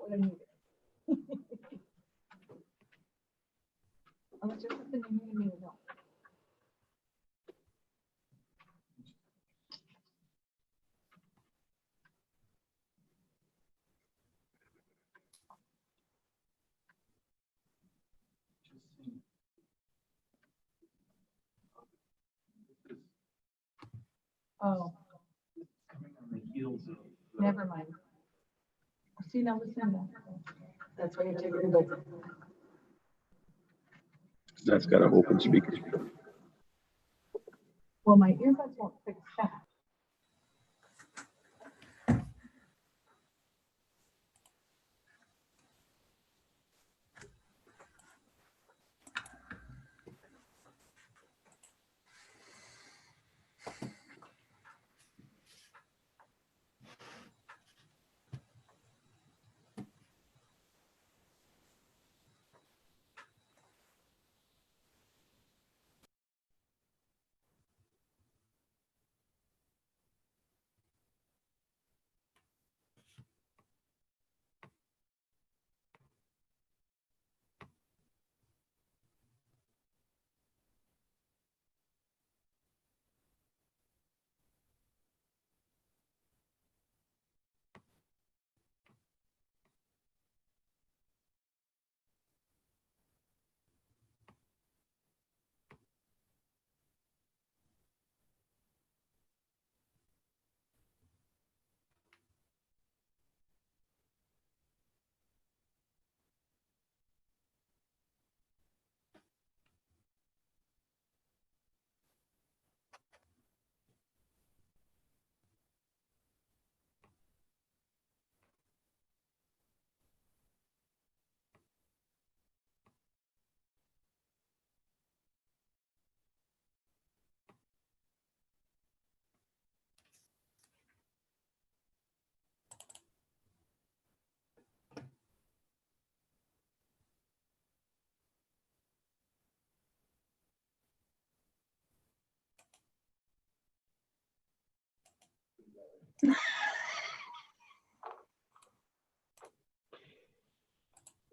what I needed. Unless there's something you need me to know. Oh, Coming on the heels of. never mind. See, now listen, that's why you take it to go. That's got an open speaker. Well, my earbuds won't fix that.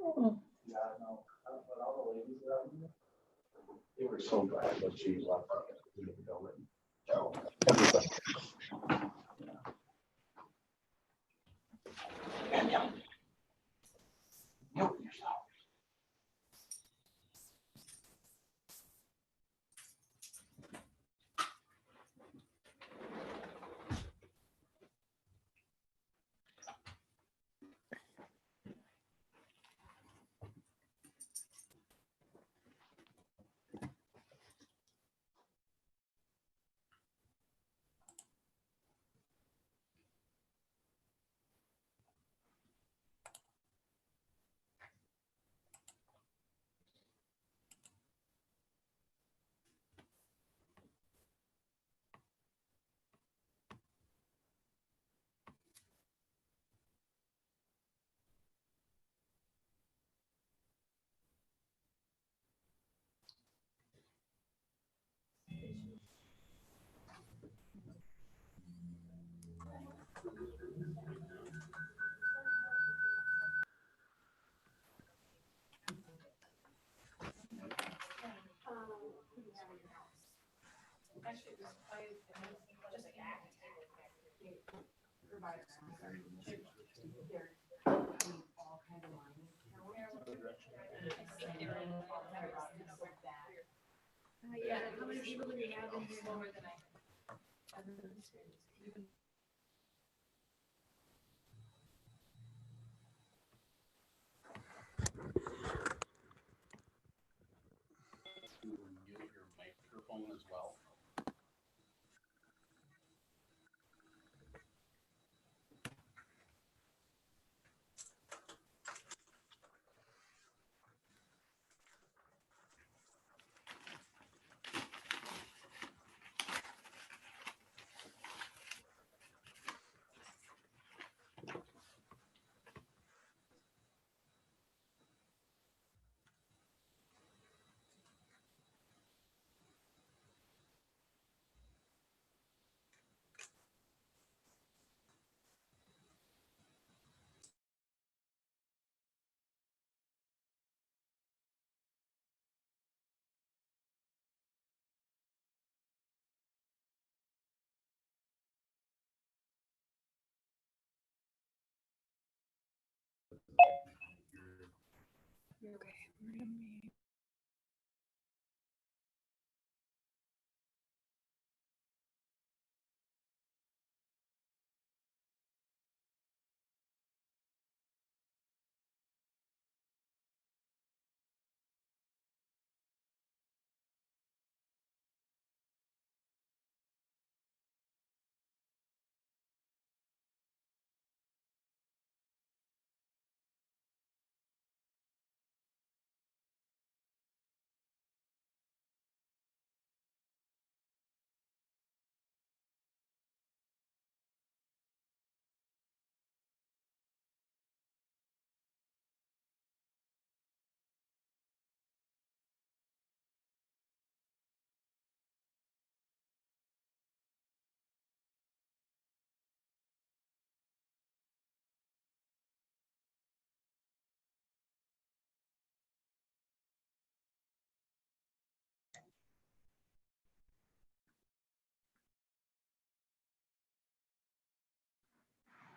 Oh, Yeah, no, but all the ladies around here, they were so glad that she left the building. Oh, everybody. Danielle. Help yourself. Yeah, how many people do we have in here more than I? To mute your microphone as well.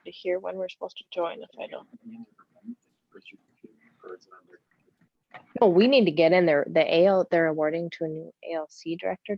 To hear when we're supposed to join if I don't. No, we need to get in there. The AL, they're awarding to a new ALC director.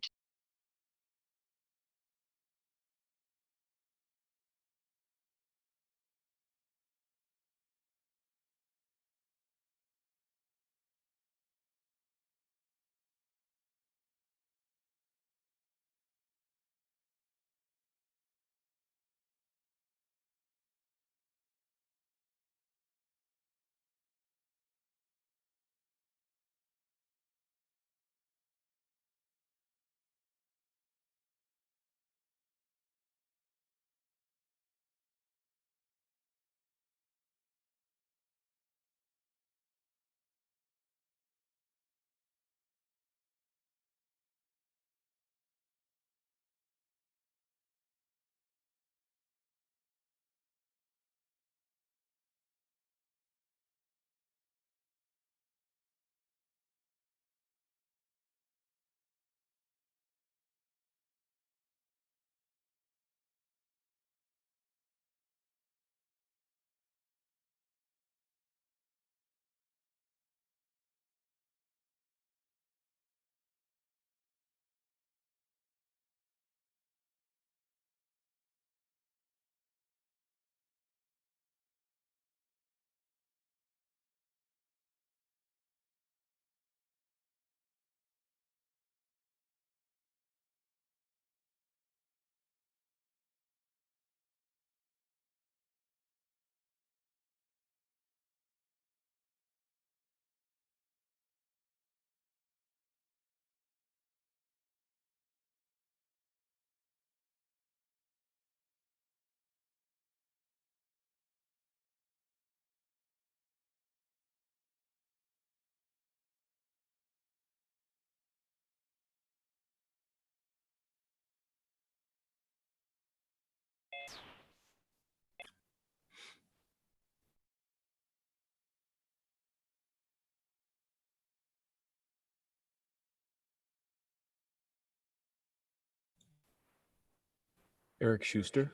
Eric Schuster.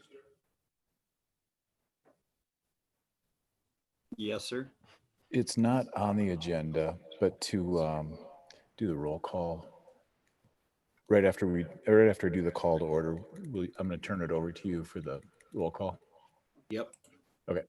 Yes, sir. It's not on the agenda, but to do the roll call right after I do the call to order, I'm going to turn it over to you for the roll call. Yep. Okay.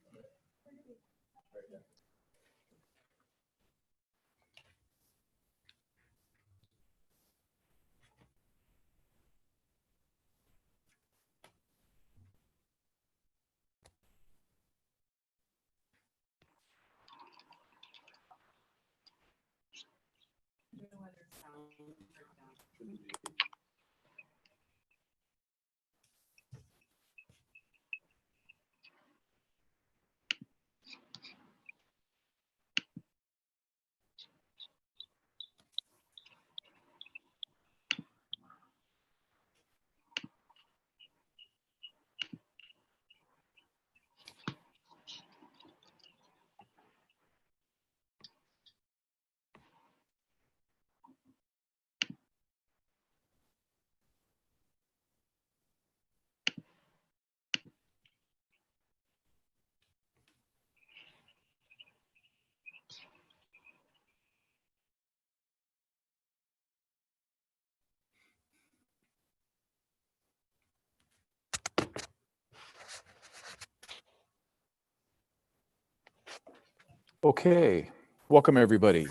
Okay, welcome everybody.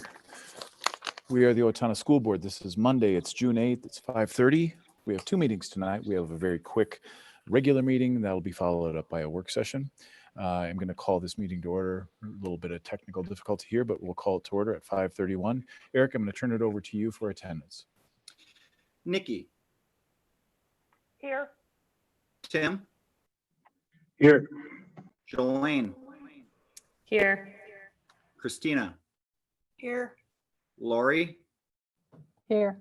We are the Owatonna School Board. This is Monday. It's June 8th. It's 5:30. We have two meetings tonight. We have a very quick regular meeting that will be followed up by a work session. I'm going to call this meeting to order. A little bit of technical difficulty here, but we'll call it to order at 5:31. Eric, I'm going to turn it over to you for attendance. Nikki, Here. Tim, Here. Jolene, Here. Christina, Here. Lori, Here.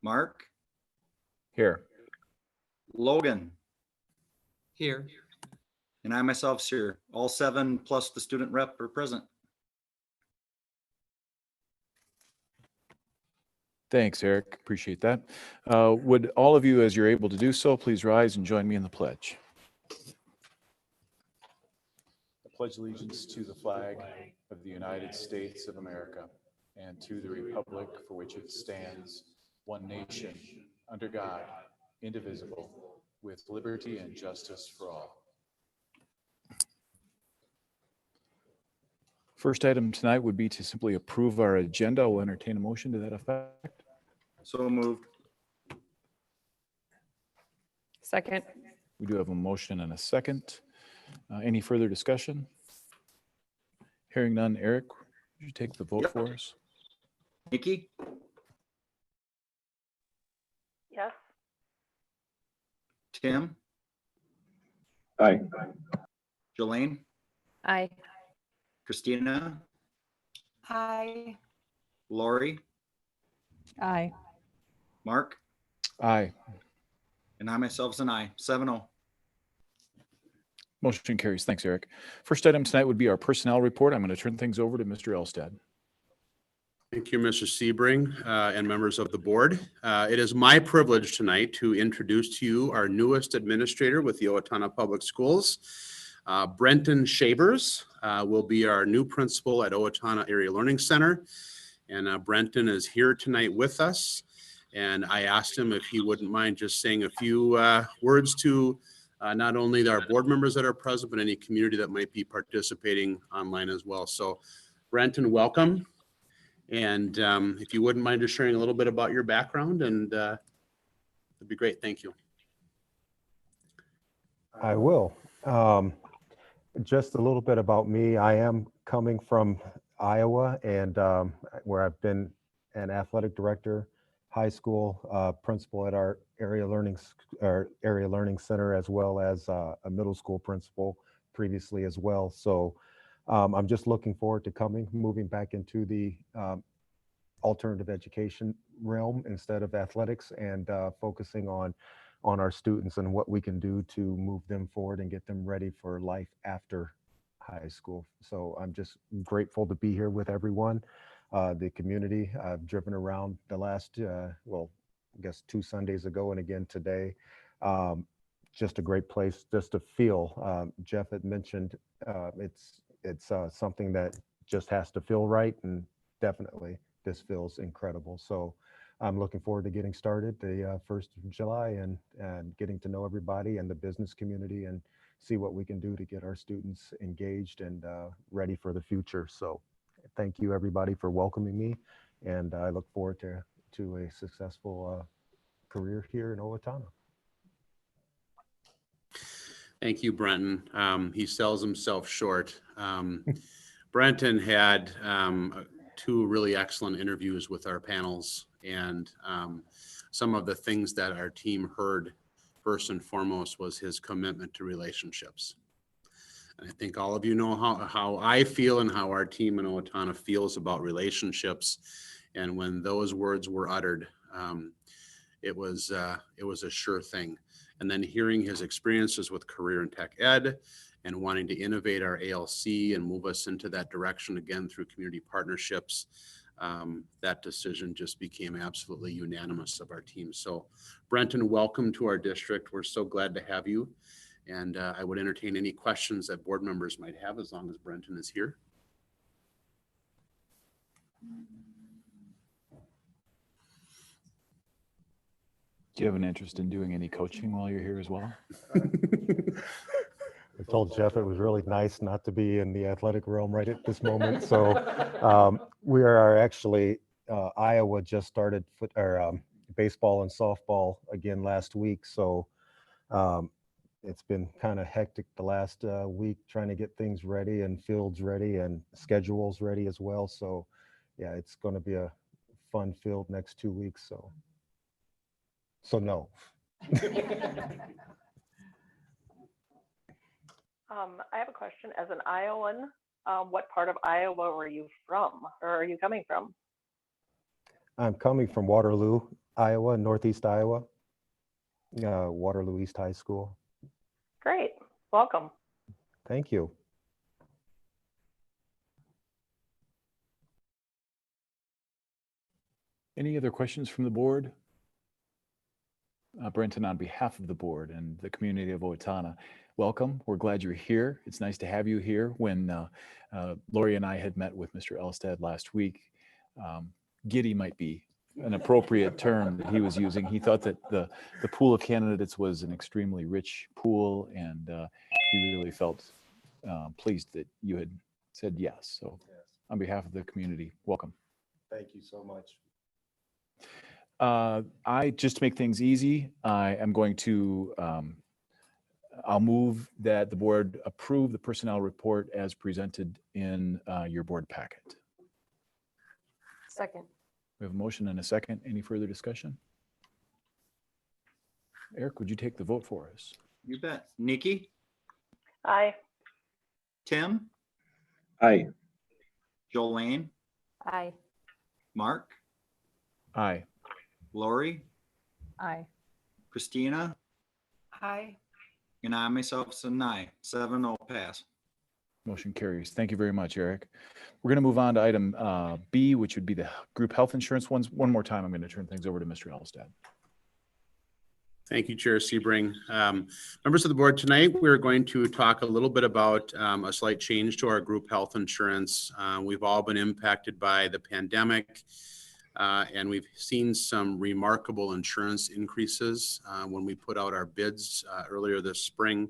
Mark, Here. Logan. Here. And I myself here. All seven plus the student rep are present. Thanks, Eric. Appreciate that. Would all of you, as you're able to do so, please rise and join me in the pledge. I pledge allegiance to the flag of the United States of America and to the republic for which it stands, one nation, under God, indivisible, with liberty and justice for all. First item tonight would be to simply approve our agenda. We'll entertain a motion to that effect. So moved. Second. We do have a motion and a second. Any further discussion? Hearing none. Eric, would you take the vote Yep. for us? Nikki, Yes. Tim, Aye. Jolene, Aye. Christina, Aye. Lori, Aye. Mark, Aye. and I myself is an I. 7-0. Motion carries. Thanks, Eric. First item tonight would be our personnel report. I'm going to turn things over to Mr. Elstad. Thank you, Mr. Sebring, and members of the board. It is my privilege tonight to introduce to you our newest administrator with the Owatonna Public Schools. Brenton Shavers will be our new principal at Owatonna Area Learning Center. And Brenton is here tonight with us. And I asked him if he wouldn't mind just saying a few words to not only our board members that are present, but any community that might be participating online as well. So Brenton, welcome. And if you wouldn't mind just sharing a little bit about your background, and that'd be great. Thank you. I will. Just a little bit about me. I am coming from Iowa, and where I've been an athletic director, high school principal at our area learning center, as well as a middle school principal previously as well. So I'm just looking forward to moving back into the alternative education realm instead of athletics, and focusing on our students and what we can do to move them forward and get them ready for life after high school. So I'm just grateful to be here with everyone, the community. I've driven around the last, well, I guess 2 Sundays ago and again today. Just a great place just to feel. Jeff had mentioned it's something that just has to feel right, and definitely this feels incredible. So I'm looking forward to getting started the 1st of July and getting to know everybody and the business community and see what we can do to get our students engaged and ready for the future. So thank you everybody for welcoming me, and I look forward to a successful career here in Owatonna. Thank you, Brenton. He sells himself short. Brenton had 2 really excellent interviews with our panels, and some of the things that our team heard first and foremost was his commitment to relationships. And I think all of you know how I feel and how our team in Owatonna feels about relationships. And when those words were uttered, it was a sure thing. And then hearing his experiences with career and tech ed and wanting to innovate our ALC and move us into that direction again through community partnerships, that decision just became absolutely unanimous of our team. So Brenton, welcome to our district. We're so glad to have you. And I would entertain any questions that board members might have as long as Brenton is here. Do you have an interest in doing any coaching while you're here as well? told Jeff it was really nice not to be in the athletic realm right at this moment. So we are actually, Iowa just started baseball and softball again last week. So it's been kind of hectic the last week trying to get things ready and fields ready and schedules ready as well. So yeah, it's going to be a fun field next 2 weeks. So no. I have a question. As an Iowan, what part of Iowa were you from, or are you coming from? I'm coming from Waterloo, Iowa, Northeast Iowa, Waterloo East High School. Great. Welcome. Thank you. Any other questions from the board? Brenton, on behalf of the board and the community of Owatonna, welcome. We're glad you're here. It's nice to have you here. When Lori and I had met with Mr. Elstad last week, giddy might be an appropriate term that he was using. He thought that the pool of candidates was an extremely rich pool, and he really felt pleased that you had said yes. So on behalf of the community, welcome. Thank you so much. Just to make things easy, I am going to, I'll move that the board approve the personnel report as presented in your board packet. Second. We have a motion and a second. Any further discussion? Eric, would you take the vote for us? You bet. Nikki, Aye. Tim, Aye. Jolene, Aye. Mark, Aye. Lori, Aye. Christina, Aye. and I myself, so aye. 7-0 pass. Motion carries. Thank you very much, Eric. We're going to move on to item B, which would be the group health insurance ones. One more time, I'm going to turn things over to Mr. Elstad. Thank you, Chair Sebring. Members of the board, tonight we're going to talk a little bit about a slight change to our group health insurance. We've all been impacted by the pandemic, and we've seen some remarkable insurance increases when we put out our bids earlier this spring.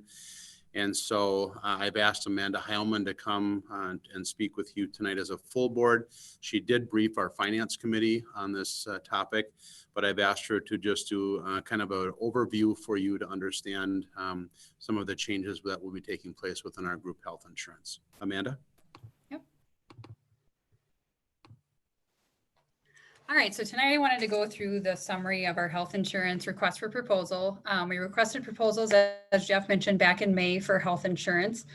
And so I've asked Amanda Heilman to come and speak with you tonight as a full board. She did brief our finance committee on this topic, but I've asked her to just do kind of an overview for you to understand some of the changes that will be taking place within our group health insurance. Amanda? All right, so tonight I wanted to go through the summary of our health insurance request for proposal. We requested proposals, as Jeff mentioned, back in May for health insurance,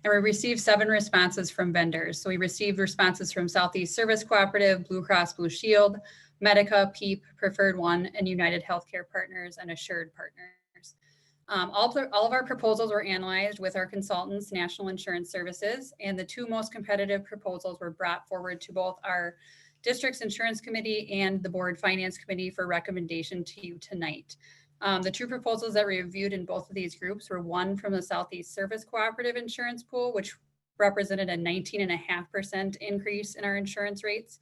and we received 7 responses from vendors. So we received responses from Southeast Service Cooperative, Blue Cross Blue Shield, Medica, PEEP, Preferred One, and United Healthcare Partners and Assured Partners. All of our proposals were analyzed with our consultants, National Insurance Services, and the 2 most competitive proposals were brought forward to both our District's Insurance Committee and the Board Finance Committee for recommendation to you tonight. The 2 proposals that we reviewed in both of these groups were one from the Southeast Service Cooperative Insurance Pool, which represented a 19.5% increase in our insurance rates.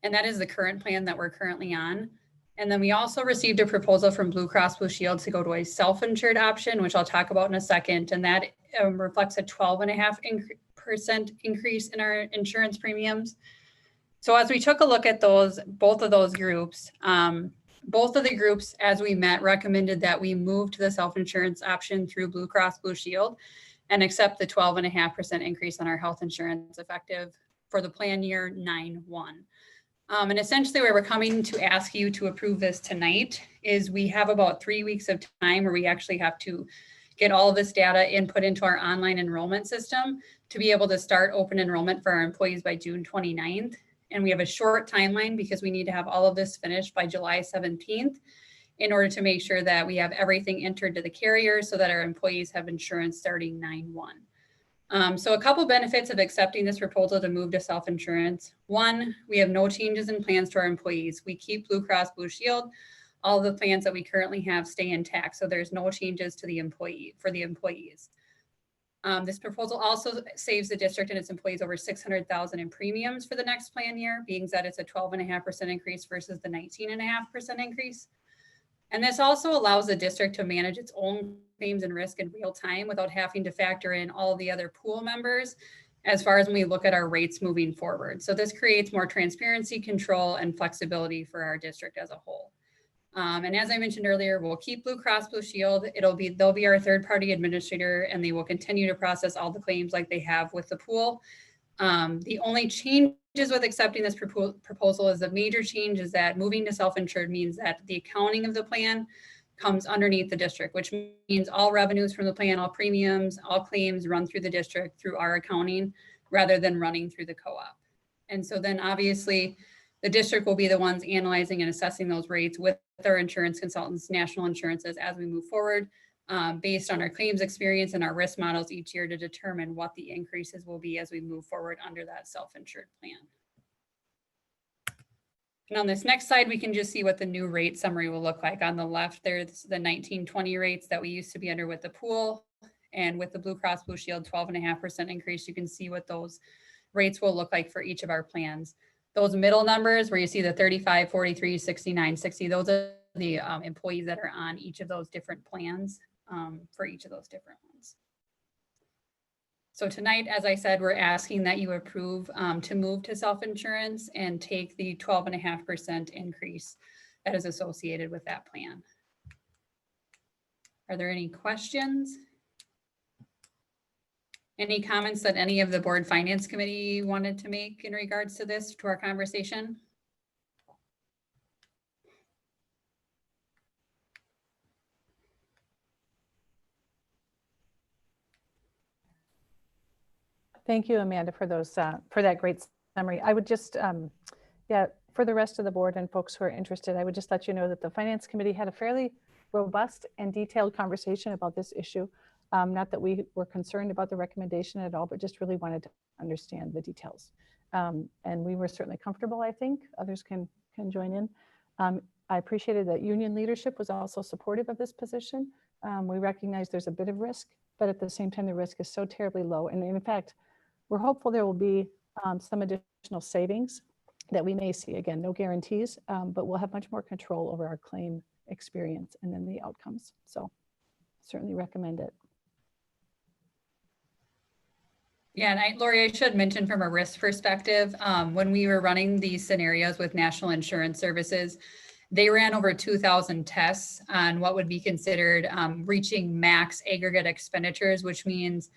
And that is the current plan that we're currently on. And then we also received a proposal from Blue Cross Blue Shield to go to a self-insured option, which I'll talk about in a second. And that reflects a 12.5% increase in our insurance premiums. So as we took a look at both of those groups, both of the groups, as we met, recommended that we move to the self-insurance option through Blue Cross Blue Shield and accept the 12.5% increase on our health insurance effective for the plan year 9/1. And essentially where we're coming to ask you to approve this tonight is we have about 3 weeks of time where we actually have to get all of this data input into our online enrollment system to be able to start open enrollment for our employees by June 29th. And we have a short timeline because we need to have all of this finished by July 17th in order to make sure that we have everything entered to the carrier so that our employees have insurance starting 9/1. So a couple benefits of accepting this proposal to move to self-insurance. One, we have no changes in plans to our employees. We keep Blue Cross Blue Shield. All the plans that we currently have stay intact. So there's no changes to the employees. This proposal also saves the district and its employees over $600,000 in premiums for the next plan year, being that it's a 12.5% increase versus the 19.5% increase. And this also allows the district to manage its own claims and risk in real time without having to factor in all the other pool members as far as when we look at our rates moving forward. So this creates more transparency, control, and flexibility for our district as a whole. And as I mentioned earlier, we'll keep Blue Cross Blue Shield. They'll be our third-party administrator, and they will continue to process all the claims like they have with the pool. The only changes with accepting this proposal is the major change is that moving to self-insured means that the accounting of the plan comes underneath the district, which means all revenues from the plan, all premiums, all claims run through the district through our accounting rather than running through the co-op. And so then obviously the district will be the ones analyzing and assessing those rates with our insurance consultants, national insurances as we move forward, based on our claims experience and our risk models each year to determine what the increases will be as we move forward under that self-insured plan. And on this next slide, we can just see what the new rate summary will look like. On the left, there's the 1920 rates that we used to be under with the pool, and with the Blue Cross Blue Shield 12.5% increase, you can see what those rates will look like for each of our plans. Those middle numbers where you see the 35, 43, 69, 60, those are the employees that are on each of those different plans for each of those different ones. So tonight, as I said, we're asking that you approve to move to self-insurance and take the 12.5% increase that is associated with that plan. Are there any questions? Any comments that any of the board finance committee wanted to make in regards to this, to our conversation? Thank you, Amanda, for those for that great summary. I would just, yeah, for the rest of the board and folks who are interested, I would just let you know that the Finance Committee had a fairly robust and detailed conversation about this issue. Not that we were concerned about the recommendation at all, but just really wanted to understand the details. And we were certainly comfortable, I think. Others can join in. I appreciated that union leadership was also supportive of this position. We recognize there's a bit of risk, but at the same time, the risk is so terribly low. And in fact, we're hopeful there will be some additional savings that we may see. Again, no guarantees, but we'll have much more control over our claim experience and then the outcomes. So certainly recommend it. Yeah, and Lori, I should mention from a risk perspective, when we were running these scenarios with National Insurance Services, they ran over 2,000 tests on what would be considered reaching max aggregate expenditures, which means,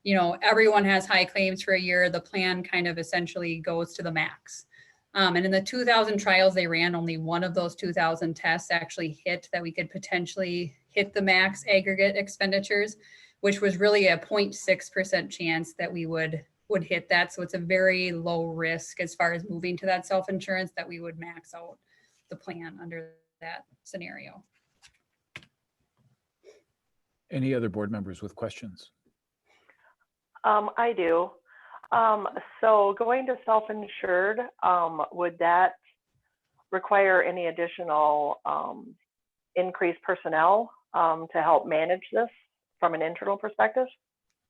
you know, everyone has high claims for a year. The plan kind of essentially goes to the max. And in the 2,000 trials they ran, only one of those 2,000 tests actually hit that we could potentially hit the max aggregate expenditures, which was really a 0.6% chance that we would hit that. So it's a very low risk as far as moving to that self-insurance that we would max out the plan under that scenario. Any other board members with questions? I do. So going to self-insured, would that require any additional increased personnel to help manage this from an internal perspective?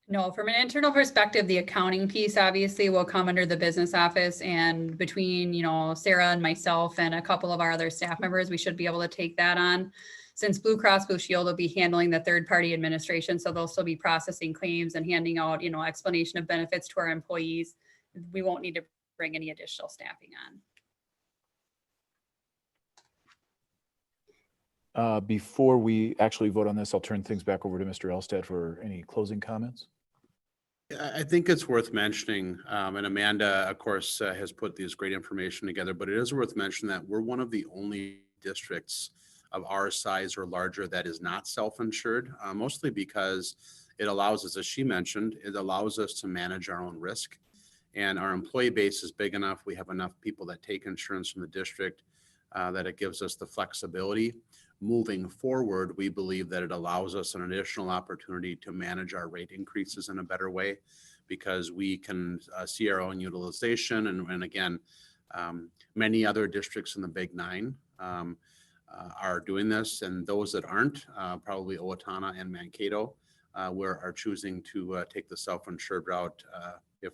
No, from an internal perspective, the accounting piece obviously will come under the business office, and between, you know, Sarah and myself and a couple of our other staff members, we should be able to take that on. Since Blue Cross Blue Shield will be handling the third-party administration, so they'll still be processing claims and handing out, you know, explanation of benefits to our employees. We won't need to bring any additional staffing on. Before we actually vote on this, I'll turn things back over to Mr. Elstad for any closing comments. I think it's worth mentioning, and Amanda, of course, has put this great information together, but it is worth mentioning that we're one of the only districts of our size or larger that is not self-insured, mostly because it allows us, as she mentioned, it allows us to manage our own risk. And our employee base is big enough. We have enough people that take insurance from the district that it gives us the flexibility. Moving forward, we believe that it allows us an additional opportunity to manage our rate increases in a better way, because we can see our own utilization. And again, many other districts in the Big Nine are doing this, and those that aren't, probably Owatonna and Mankato, are choosing to take the self-insured route if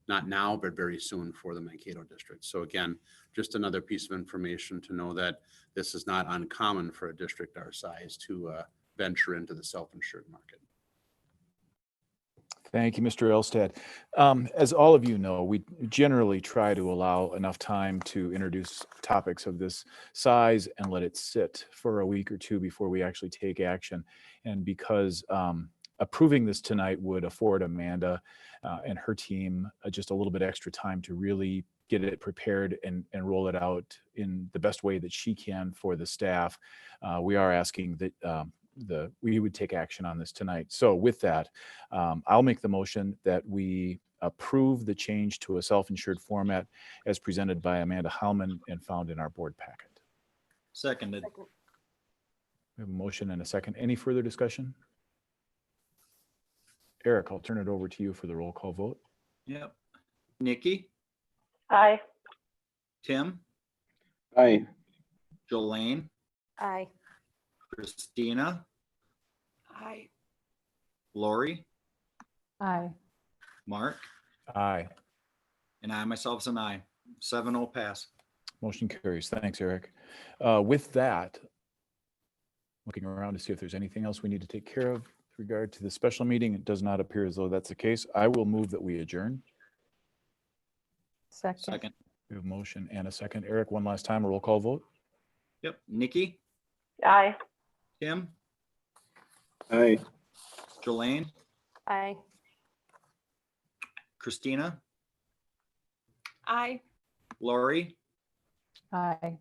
not now, but very soon for the Mankato district. So again, just another piece of information to know that this is not uncommon for a district our size to venture into the self-insured market. Thank you, Mr. Elstad. As all of you know, we generally try to allow enough time to introduce topics of this size and let it sit for a week or two before we actually take action. And because approving this tonight would afford Amanda and her team just a little bit extra time to really get it prepared and roll it out in the best way that she can for the staff, we are asking that we would take action on this tonight. So with that, I'll make the motion that we approve the change to a self-insured format as presented by Amanda Heilman and found in our board packet. Seconded. We have a motion and a second. Any further discussion? Eric, I'll turn it over to you for the roll call vote. Yep. Nikki, Aye. Tim, Aye. Jolene, Aye. Christina, Aye. Lori, Aye. Mark, Aye. and I myself is an aye. 7-0 pass. Motion carries. Thanks, Eric. With that, looking around to see if there's anything else we need to take care of with regard to the special meeting. It does not appear as though that's the case. I will move that we adjourn. Second. We have a motion and a second. Eric, one last time, a roll call vote. Yep. Nikki, Aye. Tim, Aye. Jolene, Aye. Christina, Aye. Lori, Aye.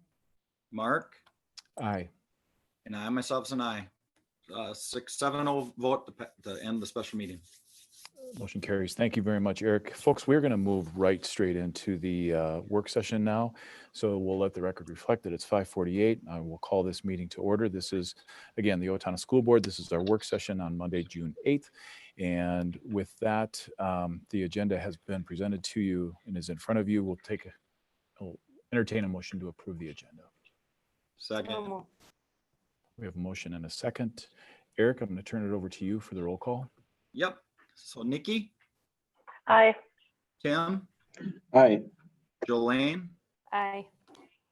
Mark, Aye. and I myself is an aye. 7-0 vote to end the special meeting. Motion carries. Thank you very much, Eric. Folks, we're going to move right straight into the work session now. So we'll let the record reflect that it's 5:48. I will call this meeting to order. This is, again, the Owatonna School Board. This is our work session on Monday, June 8th. And with that, the agenda has been presented to you and is in front of you. We'll entertain a motion to approve the agenda. Second. We have a motion and a second. Eric, I'm going to turn it over to you for the roll call. Yep. So Nikki, Aye. Tim, Aye. Jolene, Aye.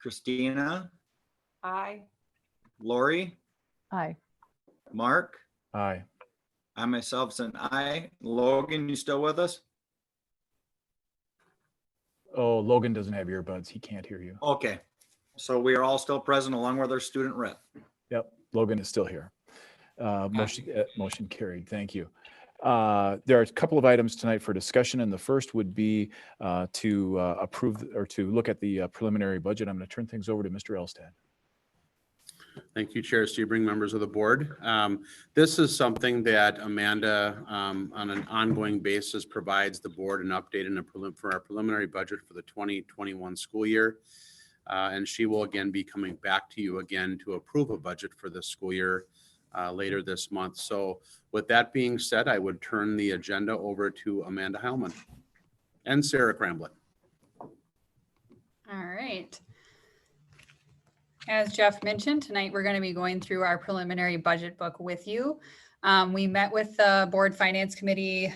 Christina, Aye. Lori, Aye. Mark, Aye. I myself is an aye. Logan, you still with us? Oh, Logan doesn't have earbuds. He can't hear you. Okay. So we are all still present along with our student rep. Yep, Logan is still here. Motion carried. Thank you. There are a couple of items tonight for discussion, and the first would be to approve or to look at the preliminary budget. I'm going to turn things over to Mr. Elstad. Thank you, Chair Sebring, members of the board. This is something that Amanda, on an ongoing basis, provides the board an update for our preliminary budget for the 2021 school year. And she will again be coming back to you again to approve a budget for this school year later this month. So with that being said, I would turn the agenda over to Amanda Heilman and Sarah Cramblett. All right. As Jeff mentioned, tonight we're going to be going through our preliminary budget book with you. We met with the board finance committee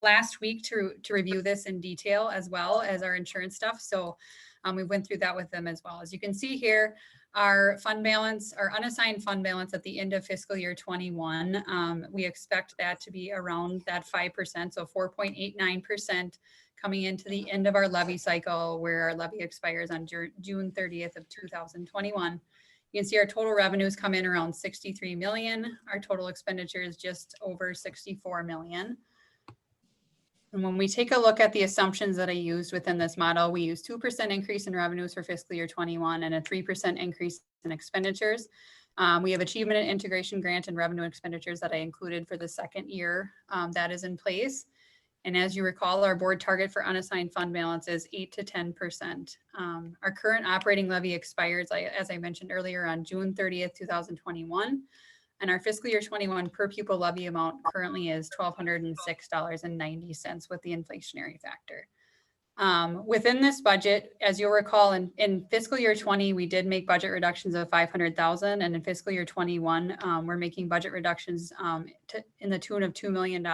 last week to review this in detail, as well as our insurance stuff. So we went through that with them as well. As you can see here, our fund balance, our unassigned fund balance at the end of fiscal year 21, we expect that to be around that 5%, so 4.89% coming into the end of our levy cycle, where our levy expires on June 30th of 2021. You can see our total revenues come in around 63 million. Our total expenditures just over 64 million. And when we take a look at the assumptions that I used within this model, we use 2% increase in revenues for fiscal year 21 and a 3% increase in expenditures. We have achievement and integration grant and revenue expenditures that I included for the second year that is in place. And as you recall, our board target for unassigned fund balance is 8 to 10%. Our current operating levy expires, as I mentioned earlier, on June 30th, 2021. And our fiscal year 21 per pupil levy amount currently is $1,206.90 with the inflationary factor. Within this budget, as you'll recall, in fiscal year 20, we did make budget reductions of $500,000, and in fiscal year 21, we're making budget reductions in the tune of $2 million.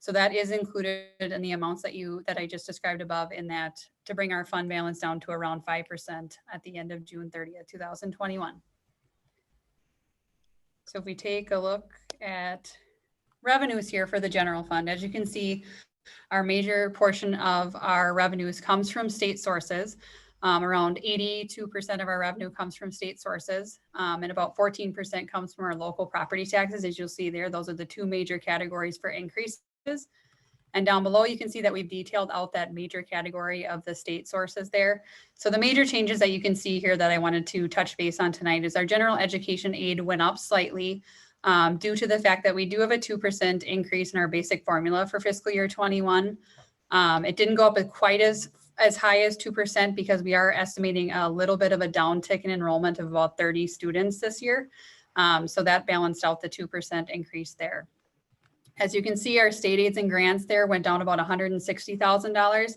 So that is included in the amounts that I just described above in that to bring our fund balance down to around 5% at the end of June 30th, 2021. So if we take a look at revenues here for the general fund, as you can see, our major portion of our revenues comes from state sources. Around 82% of our revenue comes from state sources, and about 14% comes from our local property taxes. As you'll see there, those are the two major categories for increases. And down below, you can see that we've detailed out that major category of the state sources there. So the major changes that you can see here that I wanted to touch base on tonight is our general education aid went up slightly due to the fact that we do have a 2% increase in our basic formula for fiscal year 21. It didn't go up quite as high as 2% because we are estimating a little bit of a downtick in enrollment of about 30 students this year. So that balanced out the 2% increase there. As you can see, our state aids and grants there went down about $160,000.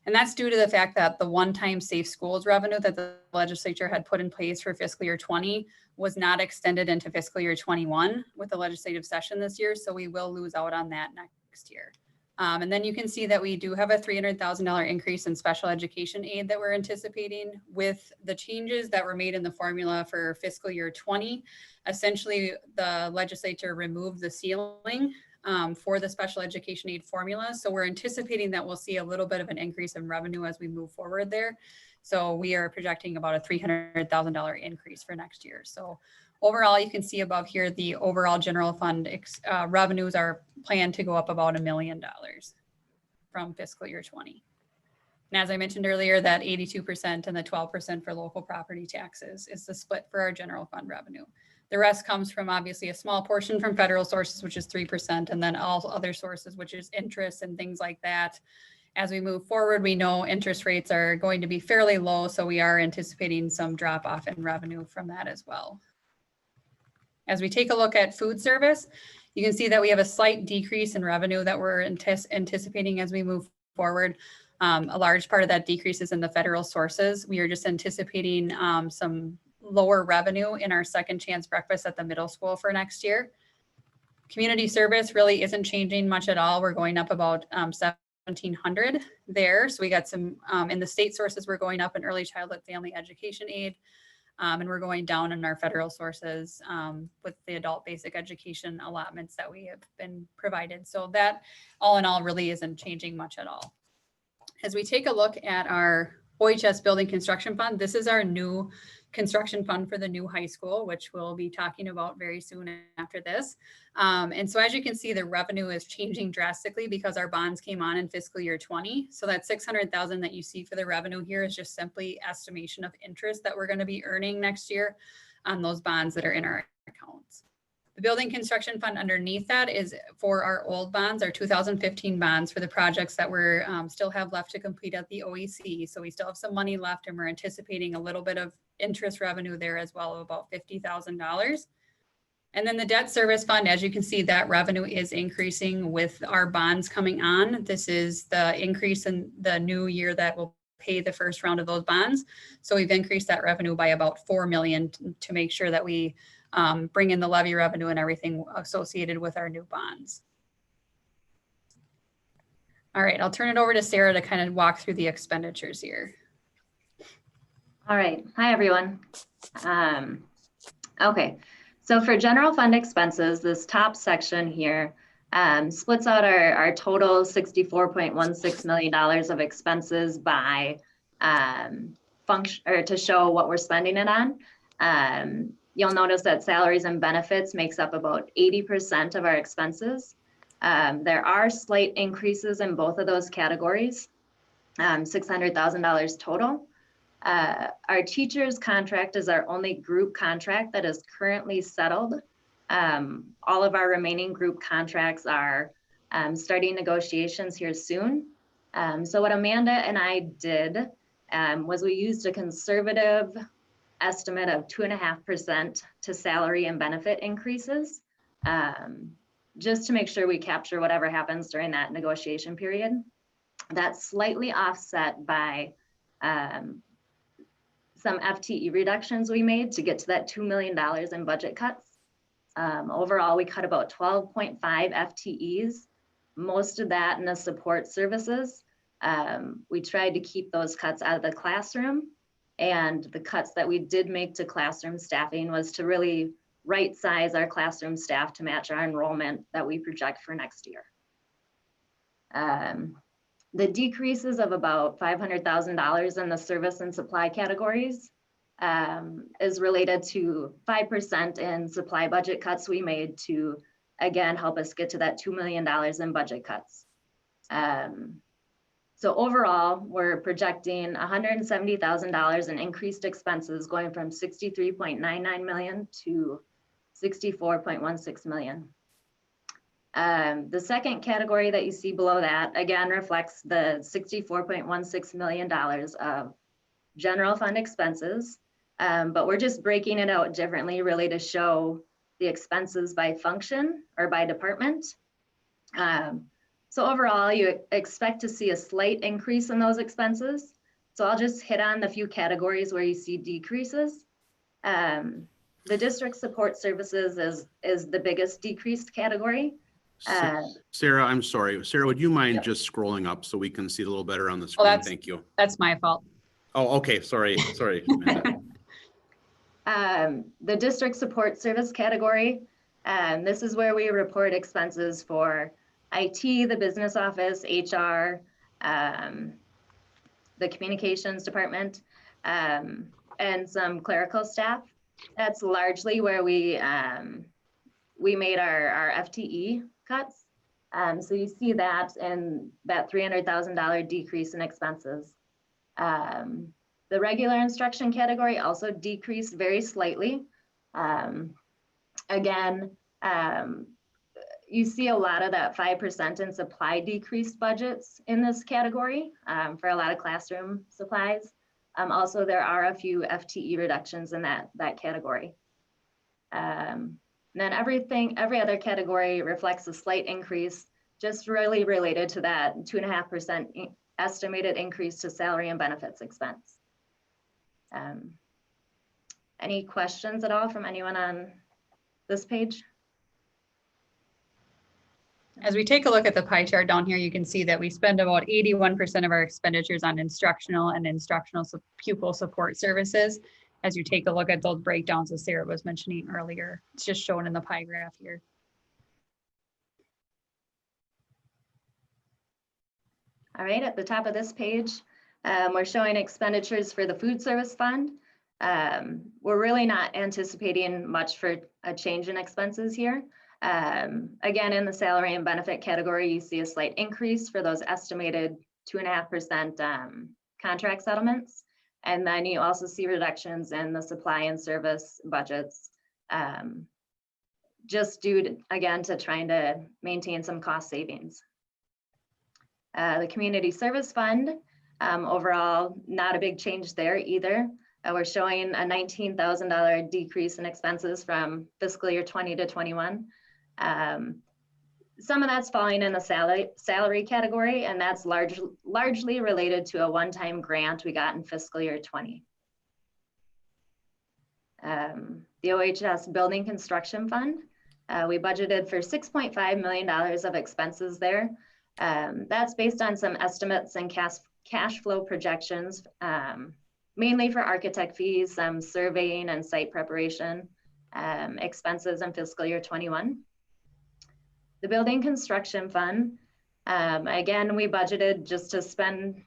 And that's due to the fact that the one-time Safe Schools revenue that the legislature had put in place for fiscal year 20 was not extended into fiscal year 21 with the legislative session this year. So we will lose out on that next year. And then you can see that we do have a $300,000 increase in special education aid that we're anticipating with the changes that were made in the formula for fiscal year 20. Essentially, the legislature removed the ceiling for the special education aid formula. So we're anticipating that we'll see a little bit of an increase in revenue as we move forward there. So we are projecting about a $300,000 increase for next year. So overall, you can see above here, the overall general fund revenues are planned to go up about $1 million from fiscal year 20. And as I mentioned earlier, that 82% and the 12% for local property taxes is the split for our general fund revenue. The rest comes from obviously a small portion from federal sources, which is 3%, and then all other sources, which is interest and things like that. As we move forward, we know interest rates are going to be fairly low, so we are anticipating some drop off in revenue from that as well. As we take a look at food service, you can see that we have a slight decrease in revenue that we're anticipating as we move forward. A large part of that decrease is in the federal sources. We are just anticipating some lower revenue in our second chance breakfast at the middle school for next year. Community service really isn't changing much at all. We're going up about 1,700 there. So we got some in the state sources, we're going up in early childhood family education aid. And we're going down in our federal sources with the adult basic education allotments that we have been provided. So that all in all really isn't changing much at all. As we take a look at our OHS building construction fund, this is our new construction fund for the new high school, which we'll be talking about very soon after this. And so as you can see, the revenue is changing drastically because our bonds came on in fiscal year 20. So that 600,000 that you see for the revenue here is just simply estimation of interest that we're going to be earning next year on those bonds that are in our accounts. The building construction fund underneath that is for our old bonds, our 2015 bonds for the projects that we're still have left to complete at the OEC. So we still have some money left and we're anticipating a little bit of interest revenue there as well of about $50,000. And then the debt service fund, as you can see, that revenue is increasing with our bonds coming on. This is the increase in the new year that will pay the first round of those bonds. So we've increased that revenue by about $4 million to make sure that we bring in the levy revenue and everything associated with our new bonds. All right, I'll turn it over to Sarah to kind of walk through the expenditures here. All right. Hi, everyone. Okay. So for general fund expenses, this top section here splits out our total $64.16 million of expenses by function, or to show what we're spending it on. You'll notice that salaries and benefits makes up about 80% of our expenses. There are slight increases in both of those categories, $600,000 total. Our teachers contract is our only group contract that is currently settled. All of our remaining group contracts are starting negotiations here soon. So what Amanda and I did was we used a conservative estimate of 2.5% to salary and benefit increases, just to make sure we capture whatever happens during that negotiation period. That's slightly offset by some FTE reductions we made to get to that $2 million in budget cuts. Overall, we cut about 12.5 FTEs most of that in the support services. We tried to keep those cuts out of the classroom, and the cuts that we did make to classroom staffing was to really right size our classroom staff to match our enrollment that we project for next year. The decreases of about $500,000 in the service and supply categories is related to 5% in supply budget cuts we made to, again, help us get to that $2 million in budget cuts. So overall, we're projecting $170,000 in increased expenses going from 63.99 million to 64.16 million. The second category that you see below that, again, reflects the $64.16 million of general fund expenses, but we're just breaking it out differently really to show the expenses by function or by department. So overall, you expect to see a slight increase in those expenses. So I'll just hit on the few categories where you see decreases. The district support services is the biggest decreased category. Sarah, I'm sorry. Sarah, would you mind just scrolling up so we can see it a little better on the screen? Thank you. That's my fault. Oh, okay. Sorry. Amanda. The district support service category, this is where we report expenses for IT, the business office, HR, the communications department, and some clerical staff. That's largely where we made our FTE cuts. So you see that in that $300,000 decrease in expenses. The regular instruction category also decreased very slightly. Again, you see a lot of that 5% in supply decreased budgets in this category for a lot of classroom supplies. Also, there are a few FTE reductions in that category. And then every other category reflects a slight increase, just really related to that 2.5% estimated increase to salary and benefits expense. Any questions at all from anyone on this page? As we take a look at the pie chart down here, you can see that we spend about 81% of our expenditures on instructional and pupil support services. As you take a look at those breakdowns as Sarah was mentioning earlier, it's just shown in the pie graph here. All right, at the top of this page, we're showing expenditures for the food service fund. We're really not anticipating much for a change in expenses here. Again, in the salary and benefit category, you see a slight increase for those estimated 2.5% contract settlements. And then you also see reductions in the supply and service budgets, just due to, again, to trying to maintain some cost savings. The community service fund, overall, not a big change there either. We're showing a $19,000 decrease in expenses from fiscal year 20 to 21. Some of that's falling in the salary category, and that's largely related to a one-time grant we got in fiscal year 20. The OHS Building Construction Fund, we budgeted for $6.5 million of expenses there. That's based on some estimates and cash flow projections, mainly for architect fees, some surveying and site preparation expenses in fiscal year 21. The Building Construction Fund, again, we budgeted just to spend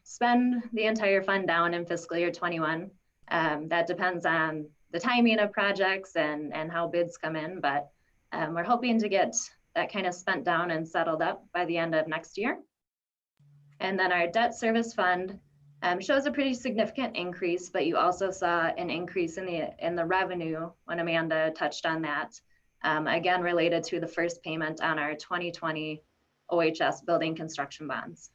the entire fund down in fiscal year 21. That depends on the timing of projects and how bids come in, but we're hoping to get that kind of spent down and settled up by the end of next year. And then our debt service fund shows a pretty significant increase, but you also saw an increase in the revenue when Amanda touched on that. Again, related to the first payment on our 2020 OHS building construction bonds.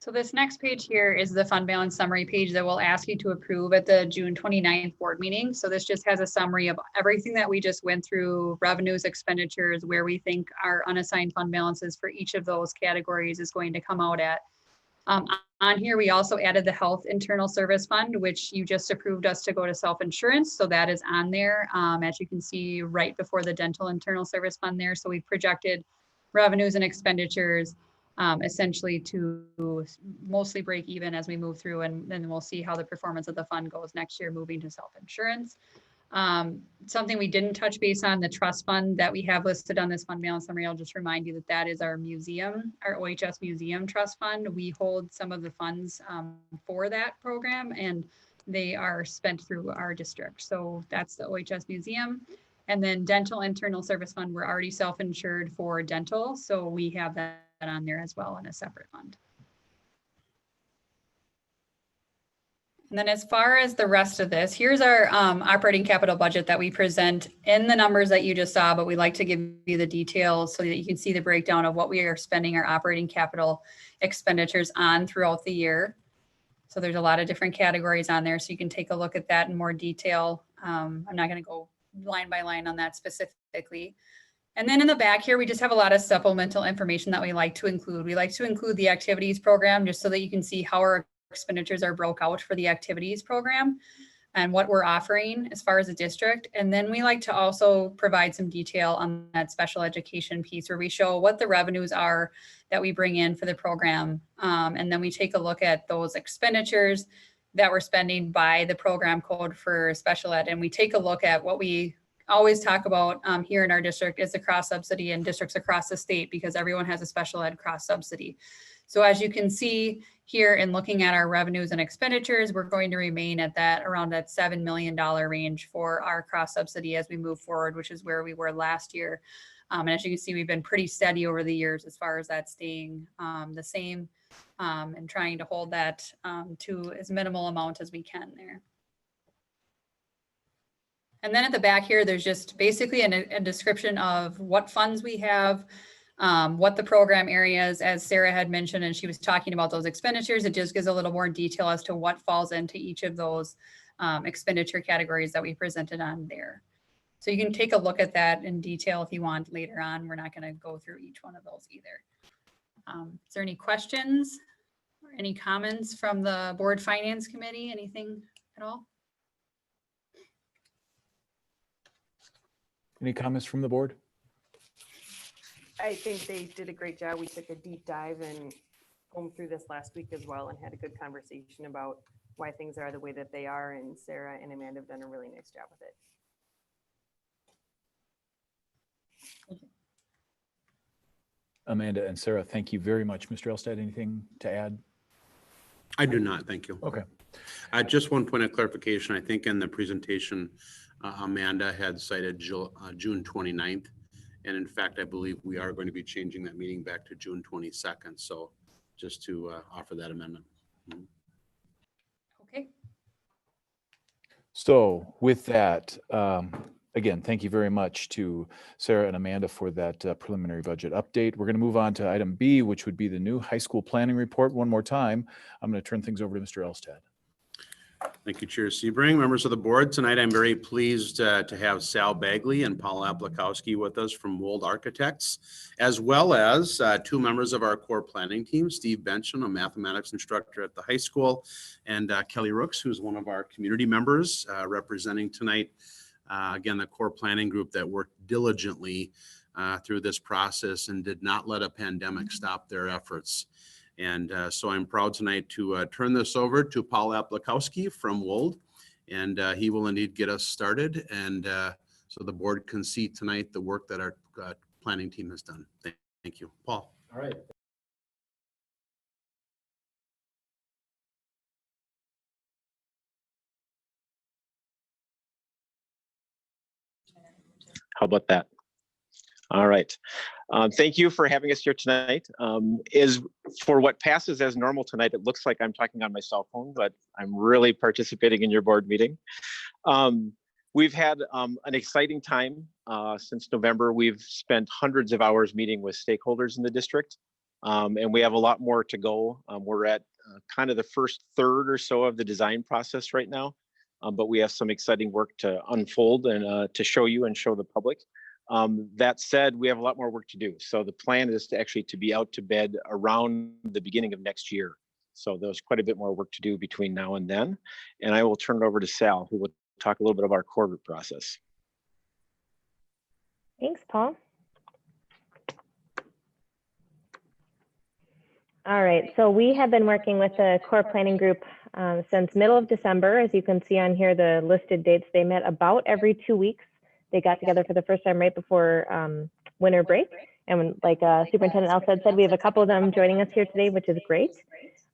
So this next page here is the fund balance summary page that we'll ask you to approve at the June 29th board meeting. So this just has a summary of everything that we just went through, revenues, expenditures, where we think our unassigned fund balances for each of those categories is going to come out at. On here, we also added the Health Internal Service Fund, which you just approved us to go to self-insurance. So that is on there, as you can see right before the Dental Internal Service Fund there. So we projected revenues and expenditures essentially to mostly break even as we move through, and then we'll see how the performance of the fund goes next year moving to self-insurance. Something we didn't touch base on, the trust fund that we have listed on this fund balance summary. I'll just remind you that that is our museum, our OHS Museum Trust Fund. We hold some of the funds for that program, and they are spent through our district. So that's the OHS Museum. And then Dental Internal Service Fund, we're already self-insured for dental. So we have that on there as well in a separate fund. And then as far as the rest of this, here's our operating capital budget that we present in the numbers that you just saw, but we like to give you the details so that you can see the breakdown of what we are spending our operating capital expenditures on throughout the year. So there's a lot of different categories on there, so you can take a look at that in more detail. I'm not going to go line by line on that specifically. And then in the back here, we just have a lot of supplemental information that we like to include. We like to include the activities program just so that you can see how our expenditures are broke out for the activities program and what we're offering as far as a district. And then we like to also provide some detail on that special education piece where we show what the revenues are that we bring in for the program. And then we take a look at those expenditures that we're spending by the program code for special ed. And we take a look at what we always talk about here in our district is the cross subsidy in districts across the state, because everyone has a special ed cross subsidy. So as you can see here in looking at our revenues and expenditures, we're going to remain at that around that $7 million range for our cross subsidy as we move forward, which is where we were last year. And as you can see, we've been pretty steady over the years as far as that staying the same and trying to hold that to as minimal amount as we can there. And then at the back here, there's just basically a description of what funds we have, what the program areas, as Sarah had mentioned, and she was talking about those expenditures. It just gives a little more detail as to what falls into each of those expenditure categories that we presented on there. So you can take a look at that in detail if you want later on. We're not going to go through each one of those either. Is there any questions or any comments from the board finance committee? Anything at all? Any comments from the board? I think they did a great job. We took a deep dive and combed through this last week as well and had a good conversation about why things are the way that they are. And Sarah and Amanda have done a really nice job with it. Amanda and Sarah, thank you very much. Mr. Elstad, anything to add? I do not, thank you. Okay. Just one point of clarification. I think in the presentation, Amanda had cited June 29th. And in fact, I believe we are going to be changing that meeting back to June 22nd. So just to offer that amendment. Okay. So with that, again, thank you very much to Sarah and Amanda for that preliminary budget update. We're going to move on to item B, which would be the new high school planning report. One more time, I'm going to turn things over to Mr. Elstad. Thank you, Chair Sebring. Members of the board, tonight I'm very pleased to have Sal Bagley and Paul Aplikowski with us from Wold Architects, as well as two members of our core planning team, Steve Benson, a mathematics instructor at the high school, and Kelly Rooks, who's one of our community members representing tonight, again, the core planning group that worked diligently through this process and did not let a pandemic stop their efforts. And so I'm proud tonight to turn this over to Paul Aplikowski from Wold, and he will indeed get us started. And so the board can see tonight the work that our planning team has done. Thank you, Paul. All right. How about that? All right. Thank you for having us here tonight. Is for what passes as normal tonight, it looks like I'm talking on my cell phone, but I'm really participating in your board meeting. We've had an exciting time since November. We've spent hundreds of hours meeting with stakeholders in the district, and we have a lot more to go. We're at kind of the first third or so of the design process right now, but we have some exciting work to unfold and to show you and show the public. That said, we have a lot more work to do. So the plan is to actually be out to bed around the beginning of next year. So there's quite a bit more work to do between now and then. And I will turn it over to Sal, who will talk a little bit about our core group process. Thanks, Paul. All right, so we have been working with the core planning group since middle of December. As you can see on here, the listed dates, they met about every 2 weeks. They got together for the first time right before winter break. And when, like Superintendent Alstead said, we have a couple of them joining us here today, which is great.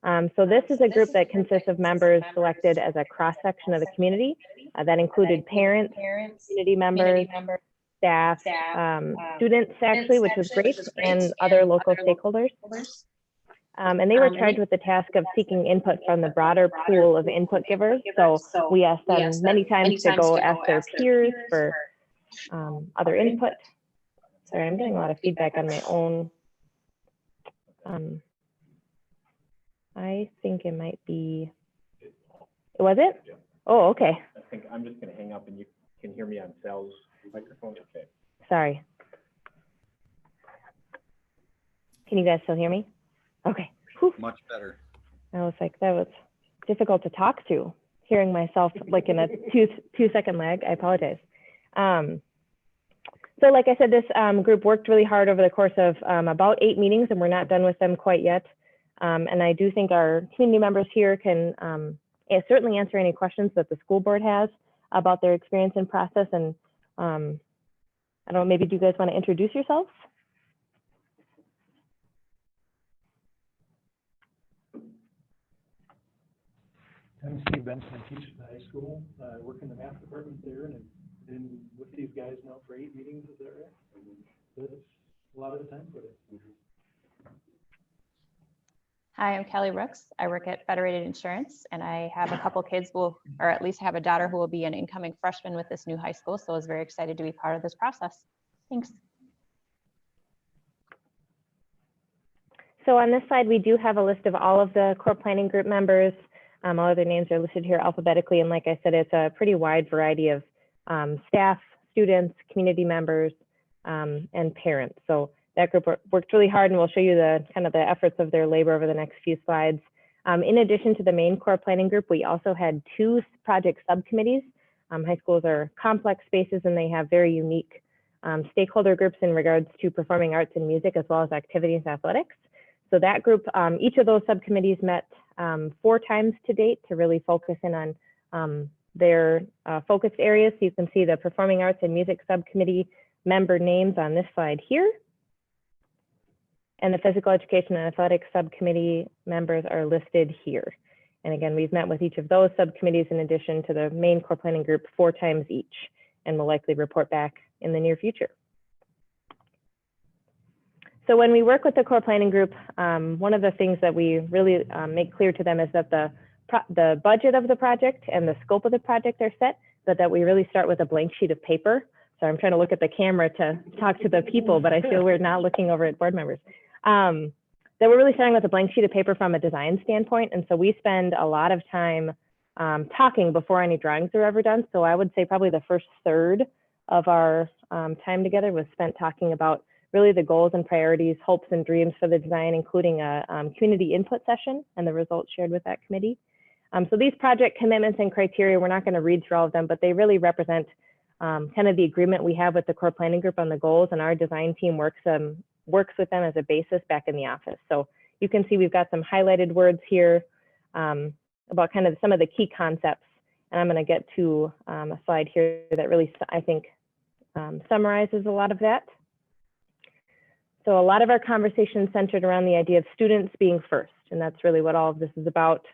So this is a group that consists of members selected as a cross-section of the community. That included parents, community members, staff, students actually, which was great, and other local stakeholders. And they were charged with the task of seeking input from the broader pool of input givers. So we asked them many times to go ask their peers for other input. Sorry, I'm getting a lot of feedback on my own. I think it might be, was it? Oh, okay. I think I'm just going to hang up and you can hear me on Sal's microphone. Okay. Sorry. Can you guys still hear me? Okay. Whew. Much better. I was like, that was difficult to talk to, hearing myself like in a two-second lag. I apologize. So like I said, this group worked really hard over the course of about 8 meetings, and we're not done with them quite yet. And I do think our community members here can certainly answer any questions that the school board has about their experience and process. And I don't know, maybe do you guys want to introduce yourselves? I'm Steve Benson. I teach at the high school. I work in the math department there, and I've been with these guys now for 8 meetings. Is that right? That's a lot of the time for it. Hi, I'm Kelly Rooks. I work at Federated Insurance, and I have a couple kids or at least have a daughter who will be an incoming freshman with this new high school. So I was very excited to be part of this process. Thanks. So on this slide, we do have a list of all of the core planning group members. All of their names are listed here alphabetically. And like I said, it's a pretty wide variety of staff, students, community members, and parents. So that group worked really hard, and we'll show you the kind of the efforts of their labor over the next few slides. In addition to the main core planning group, we also had 2 project subcommittees. High schools are complex spaces, and they have very unique stakeholder groups in regards to performing arts and music, as well as activities and athletics. So that group, each of those subcommittees met 4 times to date to really focus in on their focused areas. So you can see the Performing Arts and Music Subcommittee member names on this slide here. And the Physical Education and Athletics Subcommittee members are listed here. And again, we've met with each of those subcommittees in addition to the main core planning group 4 times each, and will likely report back in the near future. So when we work with the core planning group, one of the things that we really make clear to them is that the budget of the project and the scope of the project are set, but that we really start with a blank sheet of paper. So I'm trying to look at the camera to talk to the people, but I feel we're not looking over at board members. That we're really starting with a blank sheet of paper from a design standpoint. And so we spend a lot of time talking before any drawings are ever done. So I would say probably the first third of our time together was spent talking about really the goals and priorities, hopes and dreams for the design, including a community input session and the results shared with that committee. So these project commitments and criteria, we're not going to read through all of them, but they really represent kind of the agreement we have with the core planning group on the goals, and our design team works with them as a basis back in the office. So you can see we've got some highlighted words here about kind of some of the key concepts, and I'm going to get to a slide here that really, I think, summarizes a lot of that. So a lot of our conversation centered around the idea of students being first, and that's really what all of this is about.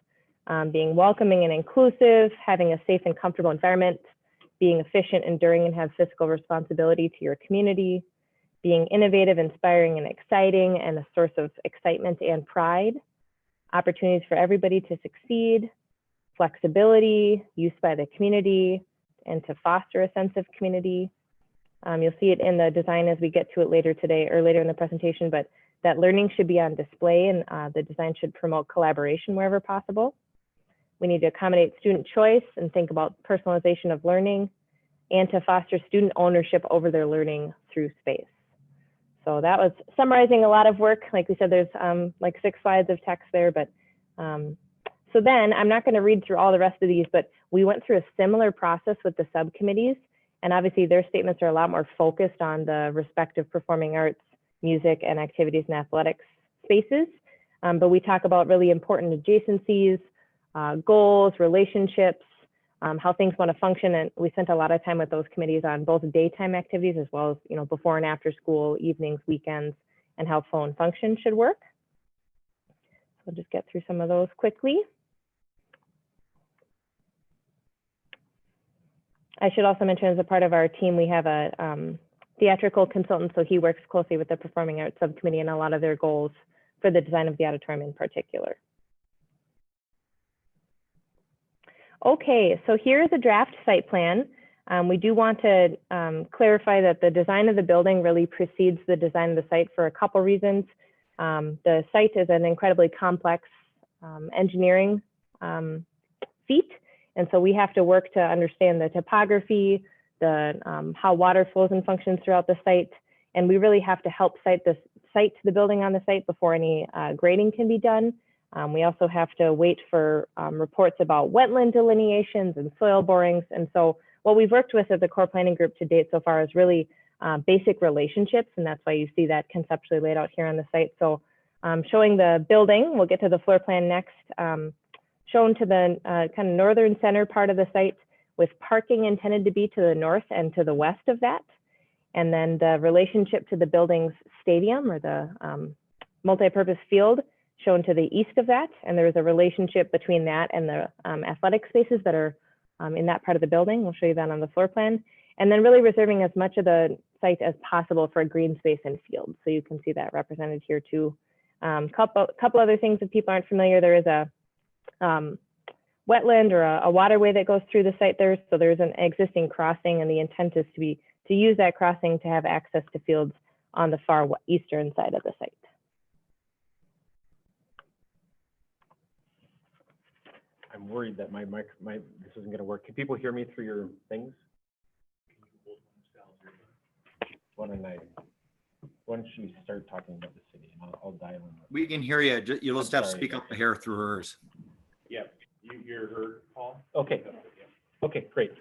Being welcoming and inclusive, having a safe and comfortable environment, being efficient, enduring, and have fiscal responsibility to your community, being innovative, inspiring, and exciting, and a source of excitement and pride, opportunities for everybody to succeed, flexibility, use by the community, and to foster a sense of community. You'll see it in the design as we get to it later today or later in the presentation, but that learning should be on display, and the design should promote collaboration wherever possible. We need to accommodate student choice and think about personalization of learning, and to foster student ownership over their learning through space. So that was summarizing a lot of work. Like we said, there's like 6 slides of text there, but So then I'm not going to read through all the rest of these, but we went through a similar process with the subcommittees. And obviously their statements are a lot more focused on the respective performing arts, music, and activities and athletics spaces. But we talk about really important adjacencies, goals, relationships, how things want to function. And we spent a lot of time with those committees on both daytime activities as well as, you know, before and after school, evenings, weekends, and how phone function should work. So we'll just get through some of those quickly. I should also mention, as a part of our team, we have a theatrical consultant, so he works closely with the Performing Arts Subcommittee and a lot of their goals for the design of the auditorium in particular. Okay, so here's a draft site plan. We do want to clarify that the design of the building really precedes the design of the site for a couple reasons. The site is an incredibly complex engineering feat. And so we have to work to understand the topography, how water flows and functions throughout the site. And we really have to help site the building on the site before any grading can be done. We also have to wait for reports about wetland delineations and soil borings. And so what we've worked with as a core planning group to date so far is really basic relationships. And that's why you see that conceptually laid out here on the site. So showing the building, we'll get to the floor plan next. Shown to the kind of northern center part of the site, with parking intended to be to the north and to the west of that. And then the relationship to the building's stadium, or the multi-purpose field, shown to the east of that. And there is a relationship between that and the athletic spaces that are in that part of the building. We'll show you that on the floor plan. And then really reserving as much of the site as possible for green space and fields. So you can see that represented here too. Couple other things, if people aren't familiar, there is a wetland or a waterway that goes through the site there. So there's an existing crossing, and the intent is to use that crossing to have access to fields on the far eastern side of the site. I'm worried that this isn't going to work. Can people hear me through your things? Why don't you start talking about the city, and I'll dial in. We can hear you. You'll just have to speak up a hair through hers. Yeah, you're heard, Paul? Okay. Okay, great.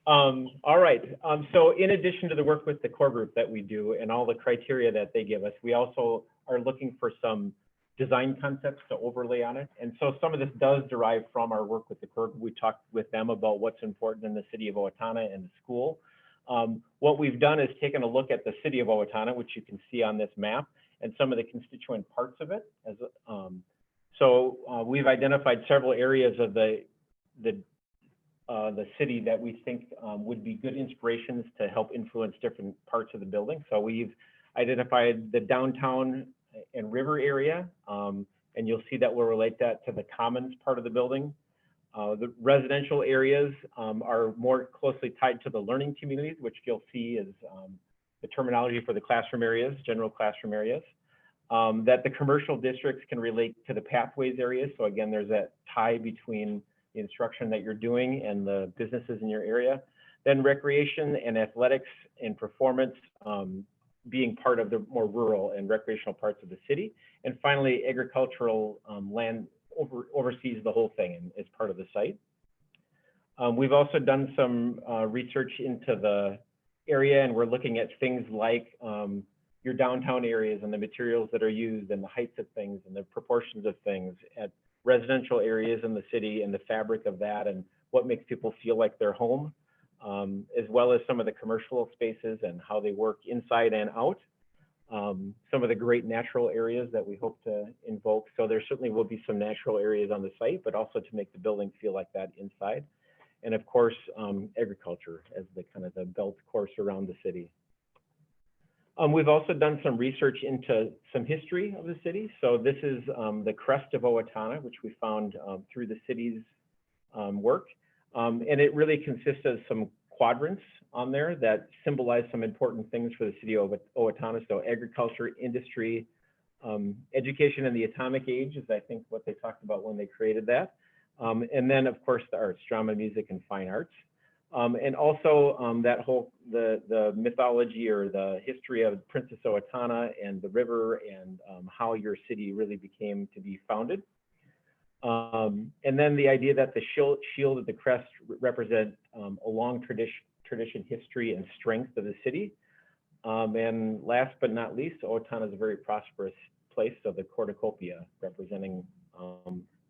All right. So in addition to the work with the core group that we do and all the criteria that they give us, we also are looking for some design concepts to overlay on it. And so some of this does derive from our work with the core group. We talked with them about what's important in the city of Owatonna and the school. What we've done is taken a look at the city of Owatonna, which you can see on this map, and some of the constituent parts of it. So we've identified several areas of the city that we think would be good inspirations to help influence different parts of the building. So we've identified the downtown and river area, and you'll see that we'll relate that to the commons part of the building. The residential areas are more closely tied to the learning communities, which you'll see is the terminology for the classroom areas, general classroom areas. That the commercial districts can relate to the pathways areas. So again, there's that tie between the instruction that you're doing and the businesses in your area. Then recreation and athletics and performance being part of the more rural and recreational parts of the city. And finally, agricultural land oversees the whole thing and is part of the site. We've also done some research into the area, and we're looking at things like your downtown areas and the materials that are used and the heights of things and the proportions of things at residential areas in the city and the fabric of that and what makes people feel like they're home, as well as some of the commercial spaces and how they work inside and out. Some of the great natural areas that we hope to invoke. So there certainly will be some natural areas on the site, but also to make the building feel like that inside. And of course, agriculture as the kind of the belt course around the city. We've also done some research into some history of the city. So this is the crest of Owatonna, which we found through the city's work. And it really consists of some quadrants on there that symbolize some important things for the city of Owatonna. So agriculture, industry, education in the atomic age is I think what they talked about when they created that. And then of course the arts, drama, music, and fine arts. And also that whole, the mythology or the history of Princess Owatonna and the river and how your city really became to be founded. And then the idea that the shield of the crest represent a long tradition, history, and strength of the city. And last but not least, Owatonna is a very prosperous place, so the cornucopia representing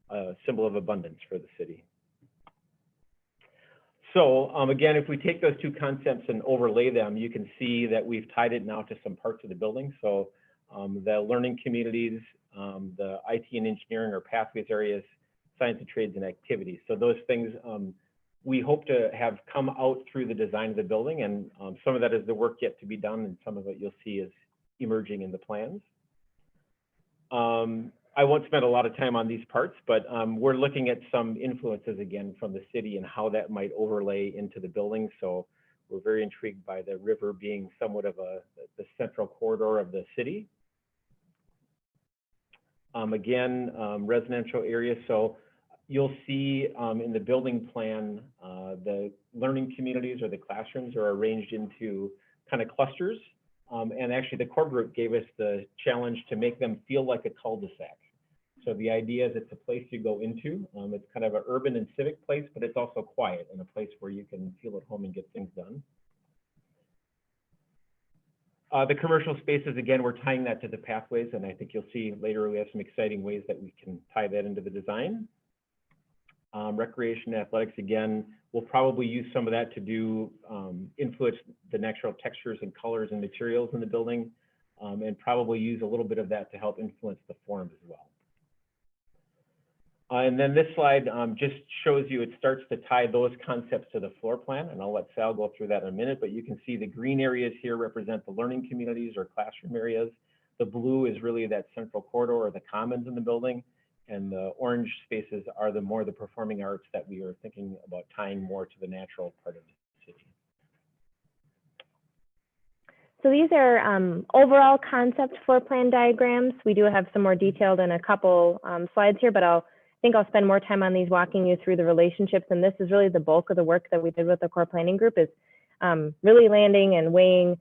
a symbol of abundance for the city. So again, if we take those two concepts and overlay them, you can see that we've tied it now to some parts of the building. So the learning communities, the IT and engineering or pathways areas, science and trades and activities. So those things we hope to have come out through the design of the building, and some of that is the work yet to be done, and some of it you'll see is emerging in the plans. I won't spend a lot of time on these parts, but we're looking at some influences again from the city and how that might overlay into the building. So we're very intrigued by the river being somewhat of the central corridor of the city. Again, residential areas. So you'll see in the building plan, the learning communities or the classrooms are arranged into kind of clusters. And actually the core group gave us the challenge to make them feel like a cul-de-sac. So the idea is it's a place you go into. It's kind of an urban and civic place, but it's also quiet and a place where you can feel at home and get things done. The commercial spaces, again, we're tying that to the pathways, and I think you'll see later we have some exciting ways that we can tie that into the design. Recreation and athletics, again, we'll probably use some of that to do influence the natural textures and colors and materials in the building, and probably use a little bit of that to help influence the form as well. And then this slide just shows you, it starts to tie those concepts to the floor plan, and I'll let Sal go through that in a minute, but you can see the green areas here represent the learning communities or classroom areas. The blue is really that central corridor or the commons in the building, and the orange spaces are the performing arts that we are thinking about tying more to the natural part of the city. So these are overall concept floor plan diagrams. We do have some more detailed in a couple slides here, but I think I'll spend more time on these walking you through the relationships. And this is really the bulk of the work that we did with the core planning group, is really landing and weighing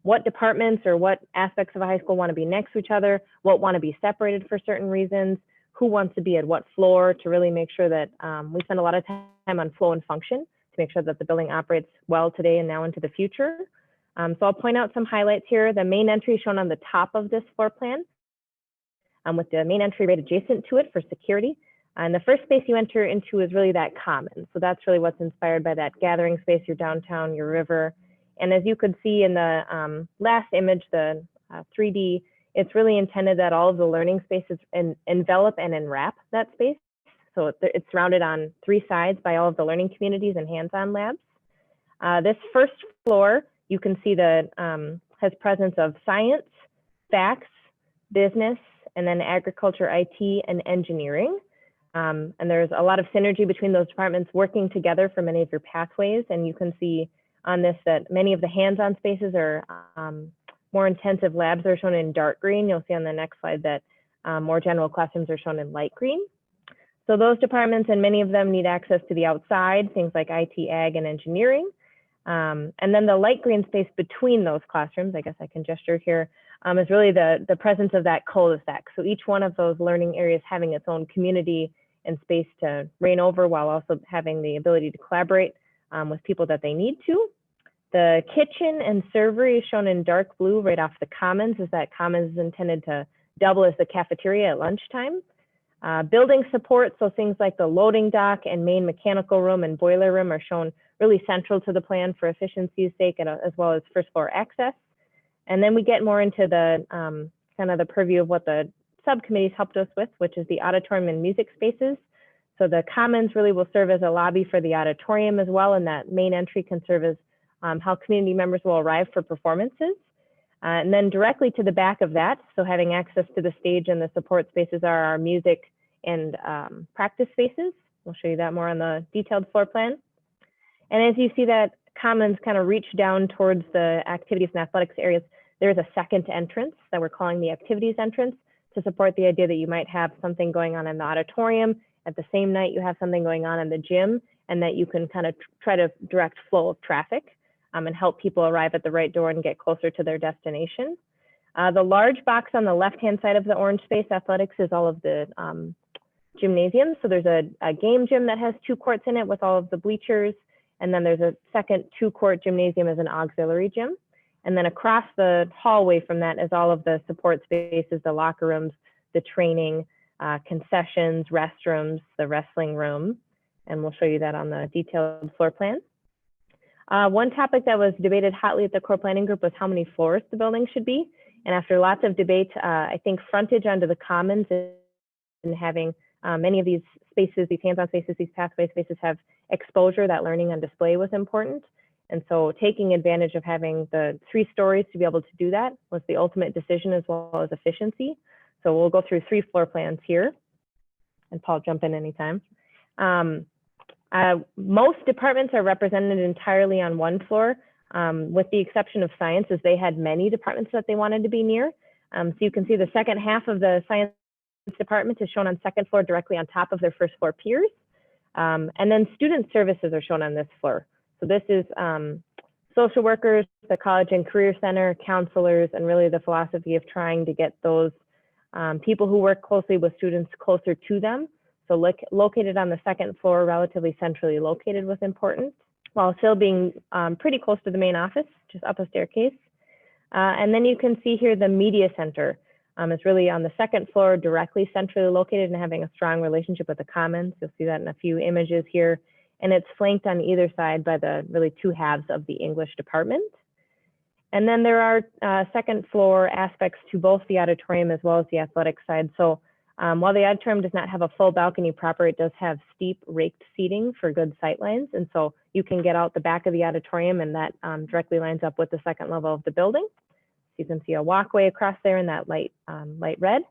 what departments or what aspects of a high school want to be next to each other, what want to be separated for certain reasons, who wants to be at what floor, to really make sure that we spend a lot of time on flow and function to make sure that the building operates well today and now into the future. So I'll point out some highlights here. The main entry shown on the top of this floor plan, with the main entry right adjacent to it for security. And the first space you enter into is really that common. So that's really what's inspired by that gathering space, your downtown, your river. And as you could see in the last image, the 3D, it's really intended that all of the learning spaces envelop and enwrap that space. So it's surrounded on 3 sides by all of the learning communities and hands-on labs. This first floor, you can see that has presence of science, facts, business, and then agriculture, IT, and engineering. And there's a lot of synergy between those departments working together for many of your pathways. And you can see on this that many of the hands-on spaces are more intensive labs are shown in dark green. You'll see on the next slide that more general classrooms are shown in light green. So those departments, and many of them, need access to the outside, things like IT, ag, and engineering. And then the light green space between those classrooms, I guess I can gesture here, is really the presence of that cul-de-sac. So each one of those learning areas having its own community and space to reign over, while also having the ability to collaborate with people that they need to. The kitchen and servery is shown in dark blue right off the commons, as that commons is intended to double as the cafeteria at lunchtime. Building support, so things like the loading dock and main mechanical room and boiler room are shown really central to the plan for efficiency's sake, and as well as first floor access. And then we get more into the kind of the purview of what the subcommittees helped us with, which is the auditorium and music spaces. So the commons really will serve as a lobby for the auditorium as well, and that main entry can serve as how community members will arrive for performances. And then directly to the back of that, so having access to the stage and the support spaces, are our music and practice spaces. We'll show you that more on the detailed floor plan. And as you see that commons kind of reach down towards the activities and athletics areas, there's a second entrance that we're calling the activities entrance, to support the idea that you might have something going on in the auditorium at the same night you have something going on in the gym, and that you can kind of try to direct flow of traffic and help people arrive at the right door and get closer to their destination. The large box on the left-hand side of the orange space, athletics, is all of the gymnasiums. So there's a game gym that has 2 courts in it with all of the bleachers. And then there's a second 2-court gymnasium as an auxiliary gym. And then across the hallway from that is all of the support spaces, the locker rooms, the training, concessions, restrooms, the wrestling room. And we'll show you that on the detailed floor plan. One topic that was debated hotly at the core planning group was how many floors the building should be. And after lots of debate, I think frontage onto the commons and having many of these spaces, these hands-on spaces, these pathway spaces have exposure, that learning on display was important. And so taking advantage of having the 3 stories to be able to do that was the ultimate decision, as well as efficiency. So we'll go through 3 floor plans here. And Paul, jump in anytime. Most departments are represented entirely on 1 floor, with the exception of science, as they had many departments that they wanted to be near. So you can see the second half of the science department is shown on 2nd floor, directly on top of their 1st floor peers. And then student services are shown on this floor. So this is social workers, the College and Career Center, counselors, and really the philosophy of trying to get those people who work closely with students closer to them. So located on the 2nd floor, relatively centrally located was important, while still being pretty close to the main office, just up a staircase. And then you can see here the media center. It's really on the 2nd floor, directly centrally located and having a strong relationship with the commons. You'll see that in a few images here. And it's flanked on either side by the really 2 halves of the English department. And then there are 2nd floor aspects to both the auditorium as well as the athletic side. So while the auditorium does not have a full balcony proper, it does have steep raked seating for good sight lines. And so you can get out the back of the auditorium, and that directly lines up with the 2nd level of the building. So you can see a walkway across there in that light red,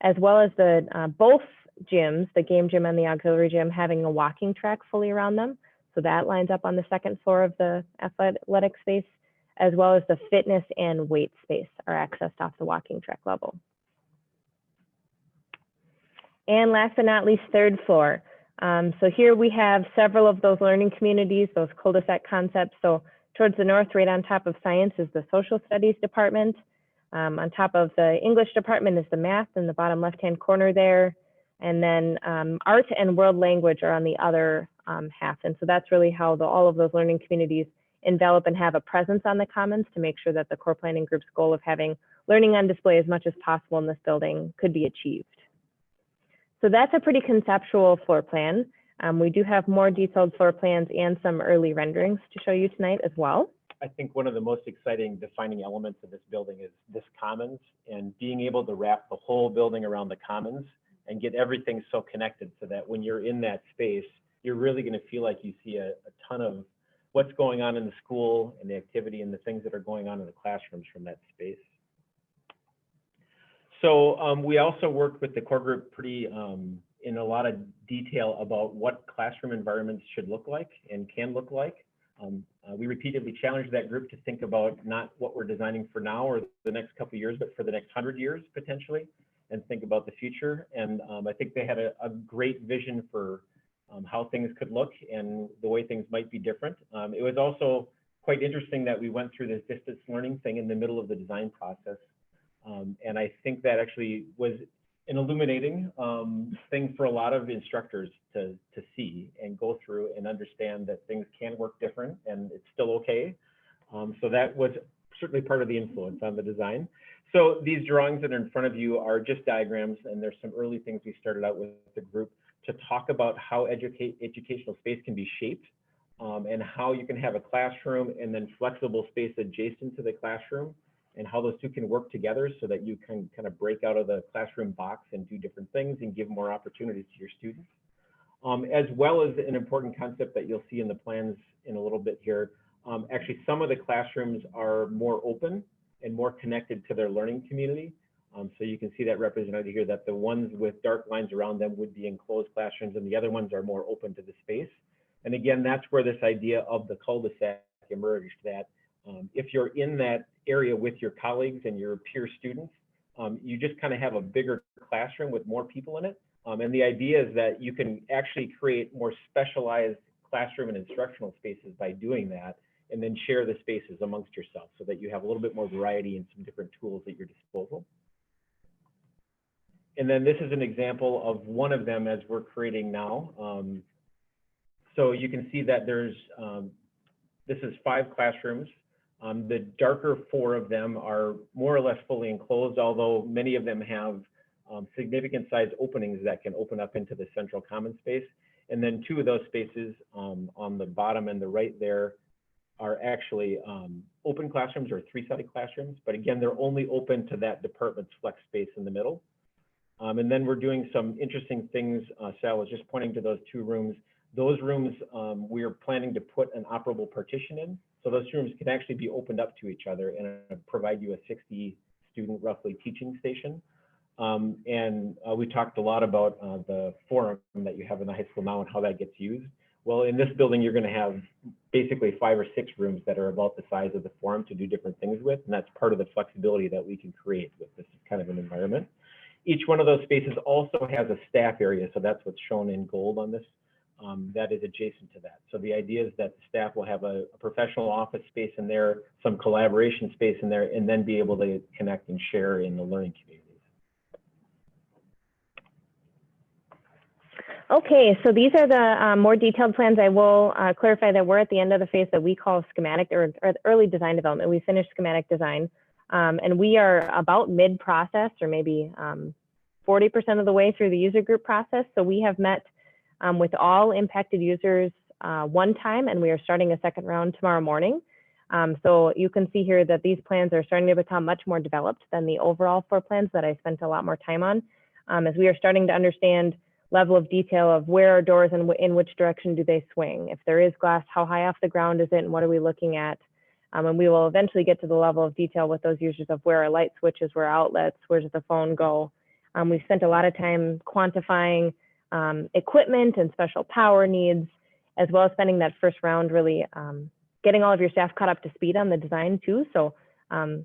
as well as the both gyms, the game gym and the auxiliary gym, having a walking track fully around them. So that lines up on the 2nd floor of the athletic space, as well as the fitness and weight space are accessed off the walking track level. And last but not least, 3rd floor. So here we have several of those learning communities, those cul-de-sac concepts. So towards the north, right on top of science, is the social studies department. On top of the English department is the math in the bottom left-hand corner there. And then art and world language are on the other half. And so that's really how all of those learning communities envelop and have a presence on the commons to make sure that the core planning group's goal of having learning on display as much as possible in this building could be achieved. So that's a pretty conceptual floor plan. We do have more detailed floor plans and some early renderings to show you tonight as well. I think one of the most exciting defining elements of this building is this commons, and being able to wrap the whole building around the commons and get everything so connected so that when you're in that space, you're really going to feel like you see a ton of what's going on in the school and the activity and the things that are going on in the classrooms from that space. So we also worked with the core group pretty in a lot of detail about what classroom environments should look like and can look like. We repeatedly challenged that group to think about not what we're designing for now or the next couple of years, but for the next 100 years potentially, and think about the future. And I think they had a great vision for how things could look and the way things might be different. It was also quite interesting that we went through this distance learning thing in the middle of the design process. And I think that actually was an illuminating thing for a lot of instructors to see and go through and understand that things can work different and it's still okay. So that was certainly part of the influence on the design. So these drawings that are in front of you are just diagrams, and there's some early things we started out with the group to talk about how educational space can be shaped and how you can have a classroom and then flexible space adjacent to the classroom, and how those two can work together so that you can kind of break out of the classroom box and do different things and give more opportunities to your students. As well as an important concept that you'll see in the plans in a little bit here. Actually, some of the classrooms are more open and more connected to their learning community. So you can see that represented here, that the ones with dark lines around them would be enclosed classrooms and the other ones are more open to the space. And again, that's where this idea of the cul-de-sac emerged, that if you're in that area with your colleagues and your peer students, you just kind of have a bigger classroom with more people in it. And the idea is that you can actually create more specialized classroom and instructional spaces by doing that, and then share the spaces amongst yourself so that you have a little bit more variety and some different tools at your disposal. And then this is an example of one of them as we're creating now. So you can see that there's, this is 5 classrooms. The darker 4 of them are more or less fully enclosed, although many of them have significant size openings that can open up into the central common space. And then 2 of those spaces on the bottom and the right there are actually open classrooms or 3-sided classrooms. But again, they're only open to that department's flex space in the middle. And then we're doing some interesting things. Sal was just pointing to those 2 rooms. Those rooms, we are planning to put an operable partition in. So those rooms can actually be opened up to each other and provide you a 60 student roughly teaching station. We talked a lot about the forum that you have in the high school now and how that gets used. Well, in this building, you're going to have basically 5 or 6 rooms that are about the size of the forum to do different things with. And that's part of the flexibility that we can create with this kind of an environment. Each one of those spaces also has a staff area. So that's what's shown in gold on this. That is adjacent to that. So the idea is that the staff will have a professional office space in there, some collaboration space in there, and then be able to connect and share in the learning communities. Okay, so these are the more detailed plans. I will clarify that we're at the end of the phase that we call schematic or early design development. We finished schematic design, and we are about mid-process or maybe 40% of the way through the user group process. So we have met with all impacted users one time, and we are starting a second round tomorrow morning. So you can see here that these plans are starting to become much more developed than the overall 4 plans that I spent a lot more time on, as we are starting to understand level of detail of where are doors and in which direction do they swing. If there is glass, how high off the ground is it and what are we looking at? And we will eventually get to the level of detail with those users of where are light switches, where are outlets, where does the phone go? We've spent a lot of time quantifying equipment and special power needs, as well as spending that first round really getting all of your staff caught up to speed on the design too. So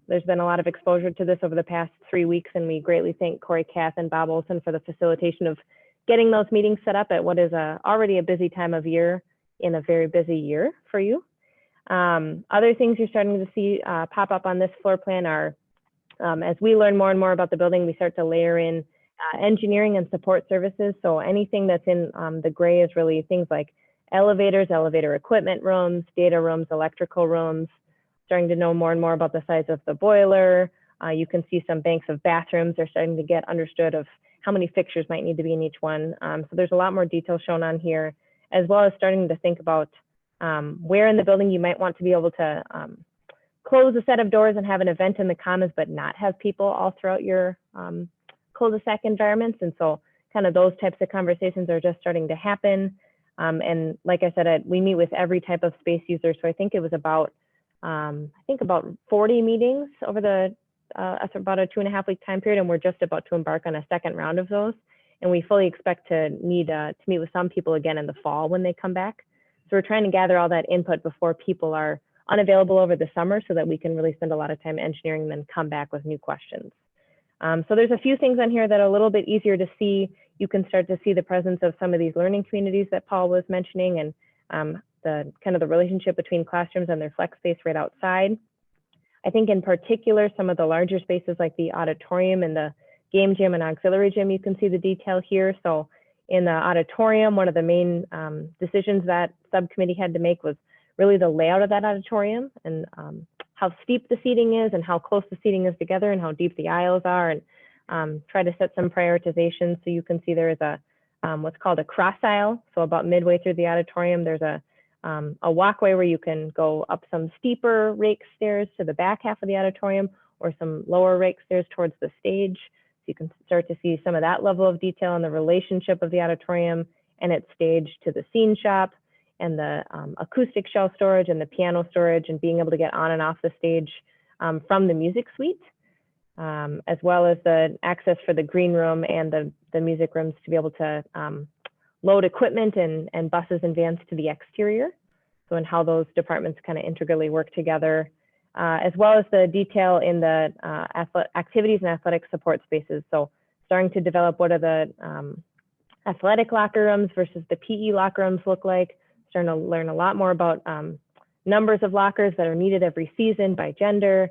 there's been a lot of exposure to this over the past 3 weeks, and we greatly thank Corey Kath and Bob Olson for the facilitation of getting those meetings set up at what is already a busy time of year in a very busy year for you. Other things you're starting to see pop up on this floor plan are, as we learn more and more about the building, we start to layer in engineering and support services. So anything that's in the gray is really things like elevators, elevator equipment rooms, data rooms, electrical rooms, starting to know more and more about the size of the boiler. You can see some banks of bathrooms are starting to get understood of how many fixtures might need to be in each one. So there's a lot more detail shown on here, as well as starting to think about where in the building you might want to be able to close a set of doors and have an event in the commons, but not have people all throughout your cul-de-sac environments. And so kind of those types of conversations are just starting to happen. And like I said, we meet with every type of space user. So I think it was about, about 40 meetings over the about a 2.5-week time period, and we're just about to embark on a second round of those. And we fully expect to need to meet with some people again in the fall when they come back. So we're trying to gather all that input before people are unavailable over the summer so that we can really spend a lot of time engineering and then come back with new questions. So there's a few things on here that are a little bit easier to see. You can start to see the presence of some of these learning communities that Paul was mentioning, and the kind of the relationship between classrooms and their flex space right outside. I think in particular, some of the larger spaces like the auditorium and the game gym and auxiliary gym, you can see the detail here. So in the auditorium, one of the main decisions that subcommittee had to make was really the layout of that auditorium and how steep the seating is and how close the seating is together and how deep the aisles are, and try to set some prioritization. So you can see there is a what's called a cross aisle. So about midway through the auditorium, there's a walkway where you can go up some steeper rake stairs to the back half of the auditorium or some lower rake stairs towards the stage. So you can start to see some of that level of detail in the relationship of the auditorium and its stage to the scene shop and the acoustic shelf storage and the piano storage, and being able to get on and off the stage from the music suite, as well as the access for the green room and the music rooms to be able to load equipment and buses and vans to the exterior. So, and how those departments kind of integrally work together, as well as the detail in the activities and athletic support spaces. So starting to develop what are the athletic locker rooms versus the PE locker rooms look like, starting to learn a lot more about numbers of lockers that are needed every season by gender,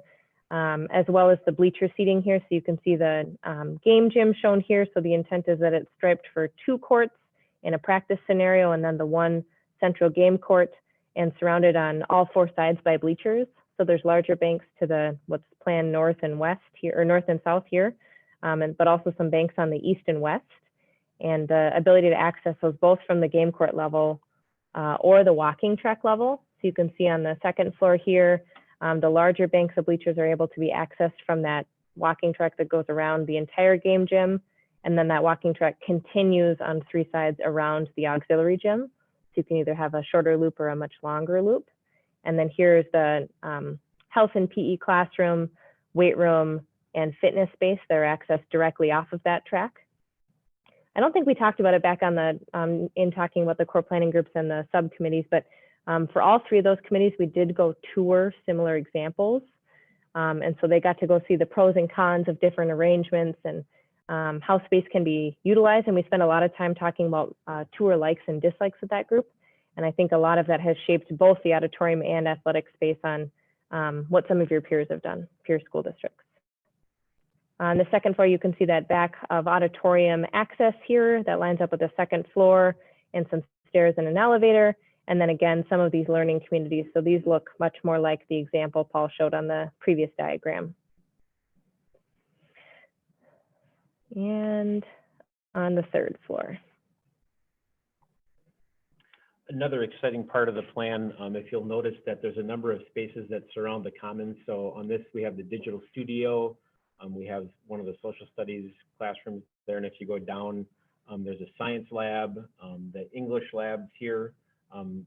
as well as the bleacher seating here. So you can see the game gym shown here. So the intent is that it's striped for 2 courts in a practice scenario, and then the 1 central game court, and surrounded on all 4 sides by bleachers. So there's larger banks to the what's planned north and west here, or north and south here, but also some banks on the east and west, and the ability to access those both from the game court level or the walking track level. So you can see on the 2nd floor here, the larger banks of bleachers are able to be accessed from that walking track that goes around the entire game gym, and then that walking track continues on 3 sides around the auxiliary gym. So you can either have a shorter loop or a much longer loop. And then here's the health and PE classroom, weight room, and fitness space that are accessed directly off of that track. I don't think we talked about it back on the in talking about the core planning groups and the subcommittees, but for all 3 of those committees, we did go tour similar examples. And so they got to go see the pros and cons of different arrangements and how space can be utilized. And we spent a lot of time talking about tour likes and dislikes of that group. And I think a lot of that has shaped both the auditorium and athletic space on what some of your peers have done, peer school districts. On the 2nd floor, you can see that back of auditorium access here that lines up with the 2nd floor and some stairs and an elevator. And then again, some of these learning communities. So these look much more like the example Paul showed on the previous diagram. And on the 3rd floor. Another exciting part of the plan, if you'll notice that there's a number of spaces that surround the commons. So on this, we have the digital studio. We have one of the social studies classrooms there. And if you go down, there's a science lab, the English labs here.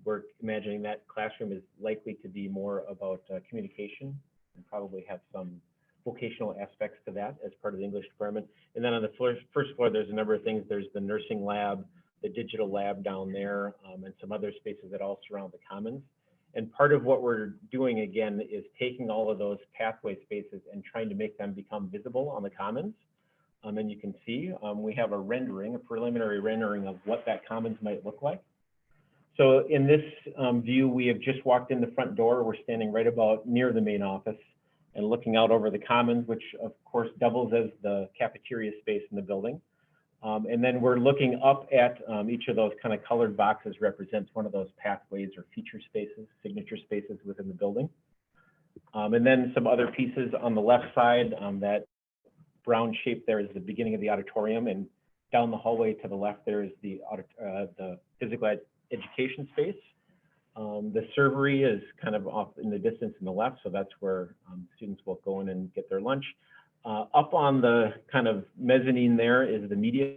We're imagining that classroom is likely to be more about communication and probably have some vocational aspects to that as part of the English department. And then on the first floor, there's a number of things. There's the nursing lab, the digital lab down there, and some other spaces that all surround the commons. And part of what we're doing again is taking all of those pathway spaces and trying to make them become visible on the commons. And you can see we have a rendering, a preliminary rendering of what that commons might look like. So in this view, we have just walked in the front door. We're standing right about near the main office and looking out over the commons, which of course doubles as the cafeteria space in the building. And then we're looking up at each of those kind of colored boxes represents one of those pathways or feature spaces, signature spaces within the building. And then some other pieces on the left side, that brown shape there is the beginning of the auditorium, and down the hallway to the left there is the physical education space. The servery is kind of off in the distance in the left, so that's where students will go in and get their lunch. Up on the kind of mezzanine there is the media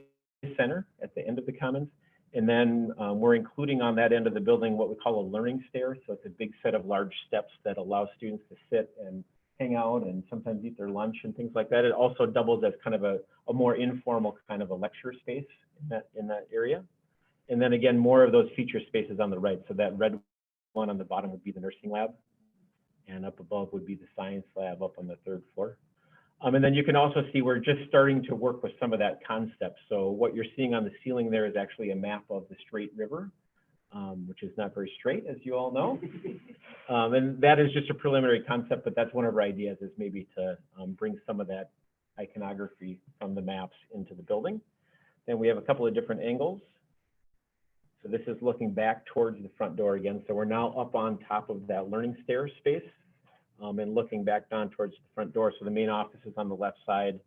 center at the end of the commons. And then we're including on that end of the building what we call a learning stair. So it's a big set of large steps that allow students to sit and hang out and sometimes eat their lunch and things like that. It also doubles as kind of a more informal kind of a lecture space in that area. And then again, more of those feature spaces on the right. So that red one on the bottom would be the nursing lab, and up above would be the science lab up on the 3rd floor. And then you can also see we're just starting to work with some of that concept. So what you're seeing on the ceiling there is actually a map of the Straight River, which is not very straight, as you all know. And that is just a preliminary concept, but that's one of our ideas, is maybe to bring some of that iconography from the maps into the building. Then we have a couple of different angles. So this is looking back towards the front door again. So we're now up on top of that learning stair space. And looking back down towards the front door. So the main office is on the left side.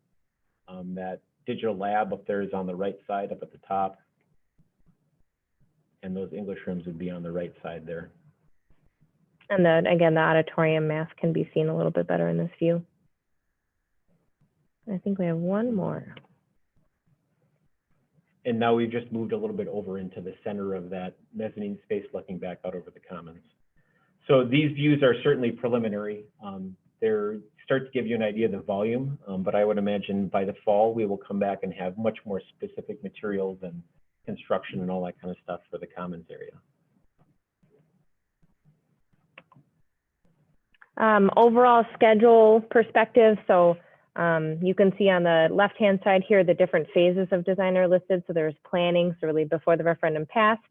That digital lab up there is on the right side up at the top. And those English rooms would be on the right side there. And then again, the auditorium mask can be seen a little bit better in this view. I think we have one more. And now we've just moved a little bit over into the center of that mezzanine space, looking back out over the commons. So these views are certainly preliminary. They start to give you an idea of the volume, but I would imagine by the fall, we will come back and have much more specific materials and construction and all that kind of stuff for the commons area. Overall schedule perspective. So you can see on the left-hand side here, the different phases of design are listed. So there's planning, so really before the referendum passed.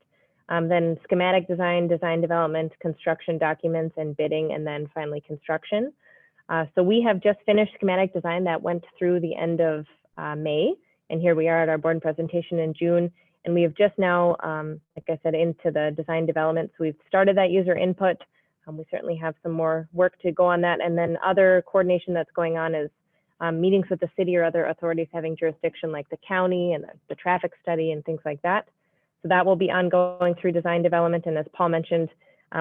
Then schematic design, design development, construction documents, and bidding, and then finally construction. So we have just finished schematic design that went through the end of May. And here we are at our board presentation in June. And we have just now, like I said, into the design development. So we've started that user input. We certainly have some more work to go on that. And then other coordination that's going on is meetings with the city or other authorities having jurisdiction like the county and the traffic study and things like that. So that will be ongoing through design development. And as Paul mentioned,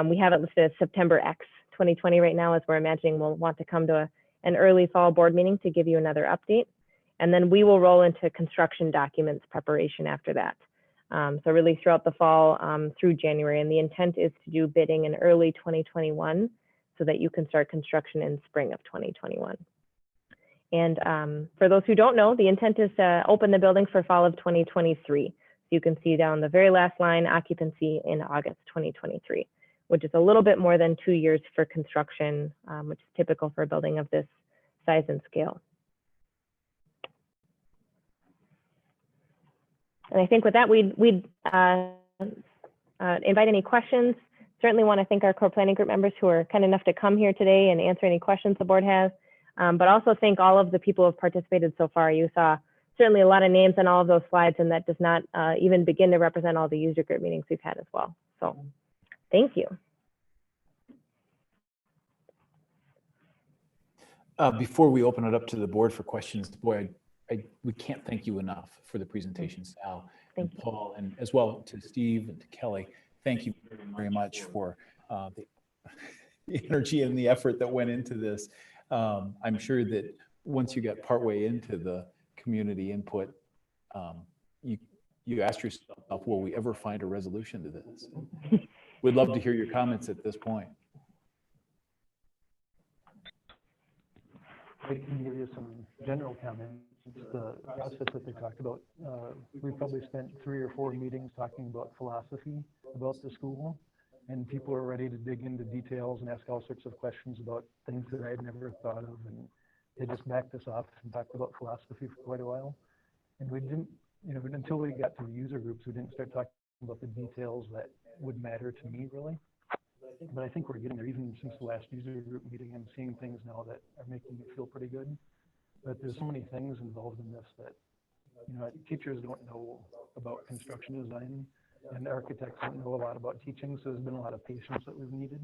we have it listed as September X 2020 right now, as we're imagining we'll want to come to an early fall board meeting to give you another update. And then we will roll into construction documents preparation after that. So really throughout the fall through January. And the intent is to do bidding in early 2021 so that you can start construction in spring of 2021. And for those who don't know, the intent is to open the building for fall of 2023. So you can see down the very last line, occupancy in August 2023, which is a little bit more than 2 years for construction, which is typical for a building of this size and scale. And I think with that, we'd invite any questions. Certainly want to thank our core planning group members who are kind enough to come here today and answer any questions the board has, but also thank all of the people who have participated so far. You saw certainly a lot of names on all of those slides, and that does not even begin to represent all the user group meetings we've had as well. So thank you. Before we open it up to the board for questions, boy, we can't thank you enough for the presentation, Sal, and Paul, and as well to Steve and to Kelly. Thank you very much for the energy and the effort that went into this. I'm sure that once you got partway into the community input, you asked yourself, will we ever find a resolution to this? We'd love to hear your comments at this point. I can give you some general comments. The process that they talked about, we probably spent 3 or 4 meetings talking about philosophy about the school, and people are ready to dig into details and ask all sorts of questions about things that I had never thought of, and they just backed us off and talked about philosophy for quite a while. And we didn't, until we got to the user groups, we didn't start talking about the details that would matter to me really. But I think we're getting there. Even since the last user group meeting, I'm seeing things now that are making me feel pretty good. But there's so many things involved in this that, teachers don't know about construction design, and architects don't know a lot about teaching. So there's been a lot of patience that we've needed.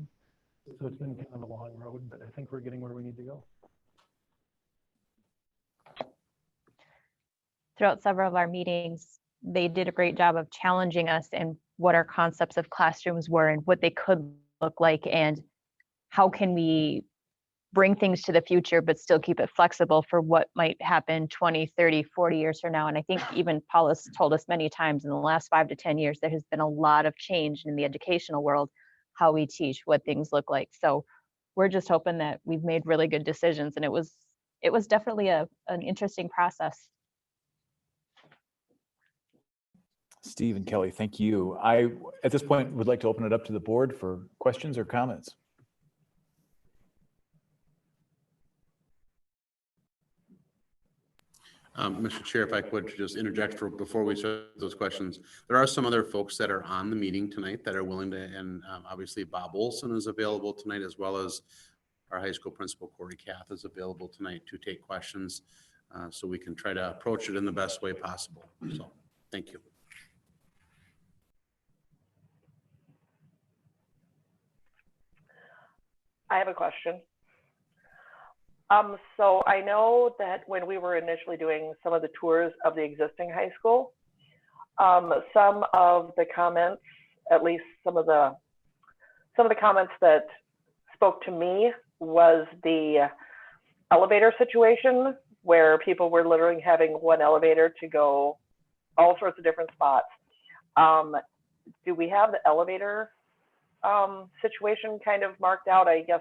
So it's been kind of a long road, but I think we're getting where we need to go. Throughout several of our meetings, they did a great job of challenging us and what our concepts of classrooms were and what they could look like, and how can we bring things to the future but still keep it flexible for what might happen 20, 30, 40 years from now. And I think even Paul has told us many times in the last 5 to 10 years, there has been a lot of change in the educational world, how we teach, what things look like. So we're just hoping that we've made really good decisions, and it was definitely an interesting process. Steve and Kelly, thank you. I, at this point, would like to open it up to the board for questions or comments. Mr. Chair, if I could just interject before we start those questions. There are some other folks that are on the meeting tonight that are willing to, and obviously Bob Olson is available tonight, as well as our high school principal, Corey Kath, is available tonight to take questions, so we can try to approach it in the best way possible. So, thank you. I have a question. So I know that when we were initially doing some of the tours of the existing high school, some of the comments, at least some of the comments that spoke to me, was the elevator situation, where people were literally having one elevator to go all sorts of different spots. Do we have the elevator situation kind of marked out? I guess,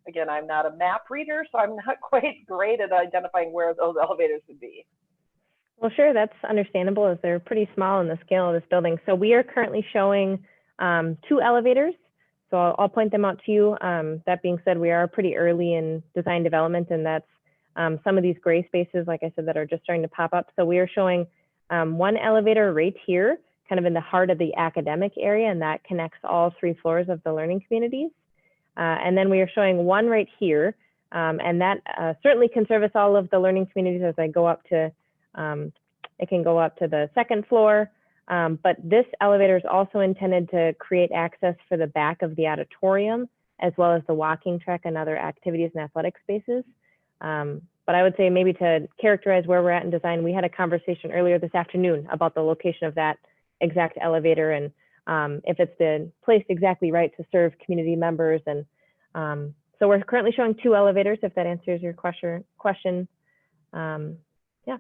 again, I'm not a map reader, so I'm not quite great at identifying where those elevators would be. Well, sure, that's understandable, as they're pretty small in the scale of this building. So we are currently showing 2 elevators. So I'll point them out to you. That being said, we are pretty early in design development, and that's some of these gray spaces, like I said, that are just starting to pop up. So we are showing 1 elevator right here, kind of in the heart of the academic area, and that connects all 3 floors of the learning communities. And then we are showing 1 right here And that certainly can service all of the learning communities as I go up to, it can go up to the second floor. But this elevator is also intended to create access for the back of the auditorium, as well as the walking track and other activities and athletic spaces. But I would say maybe to characterize where we're at in design, we had a conversation earlier this afternoon about the location of that exact elevator and if it's been placed exactly right to serve community members. And so we're currently showing 2 elevators, if that answers your question. Yeah.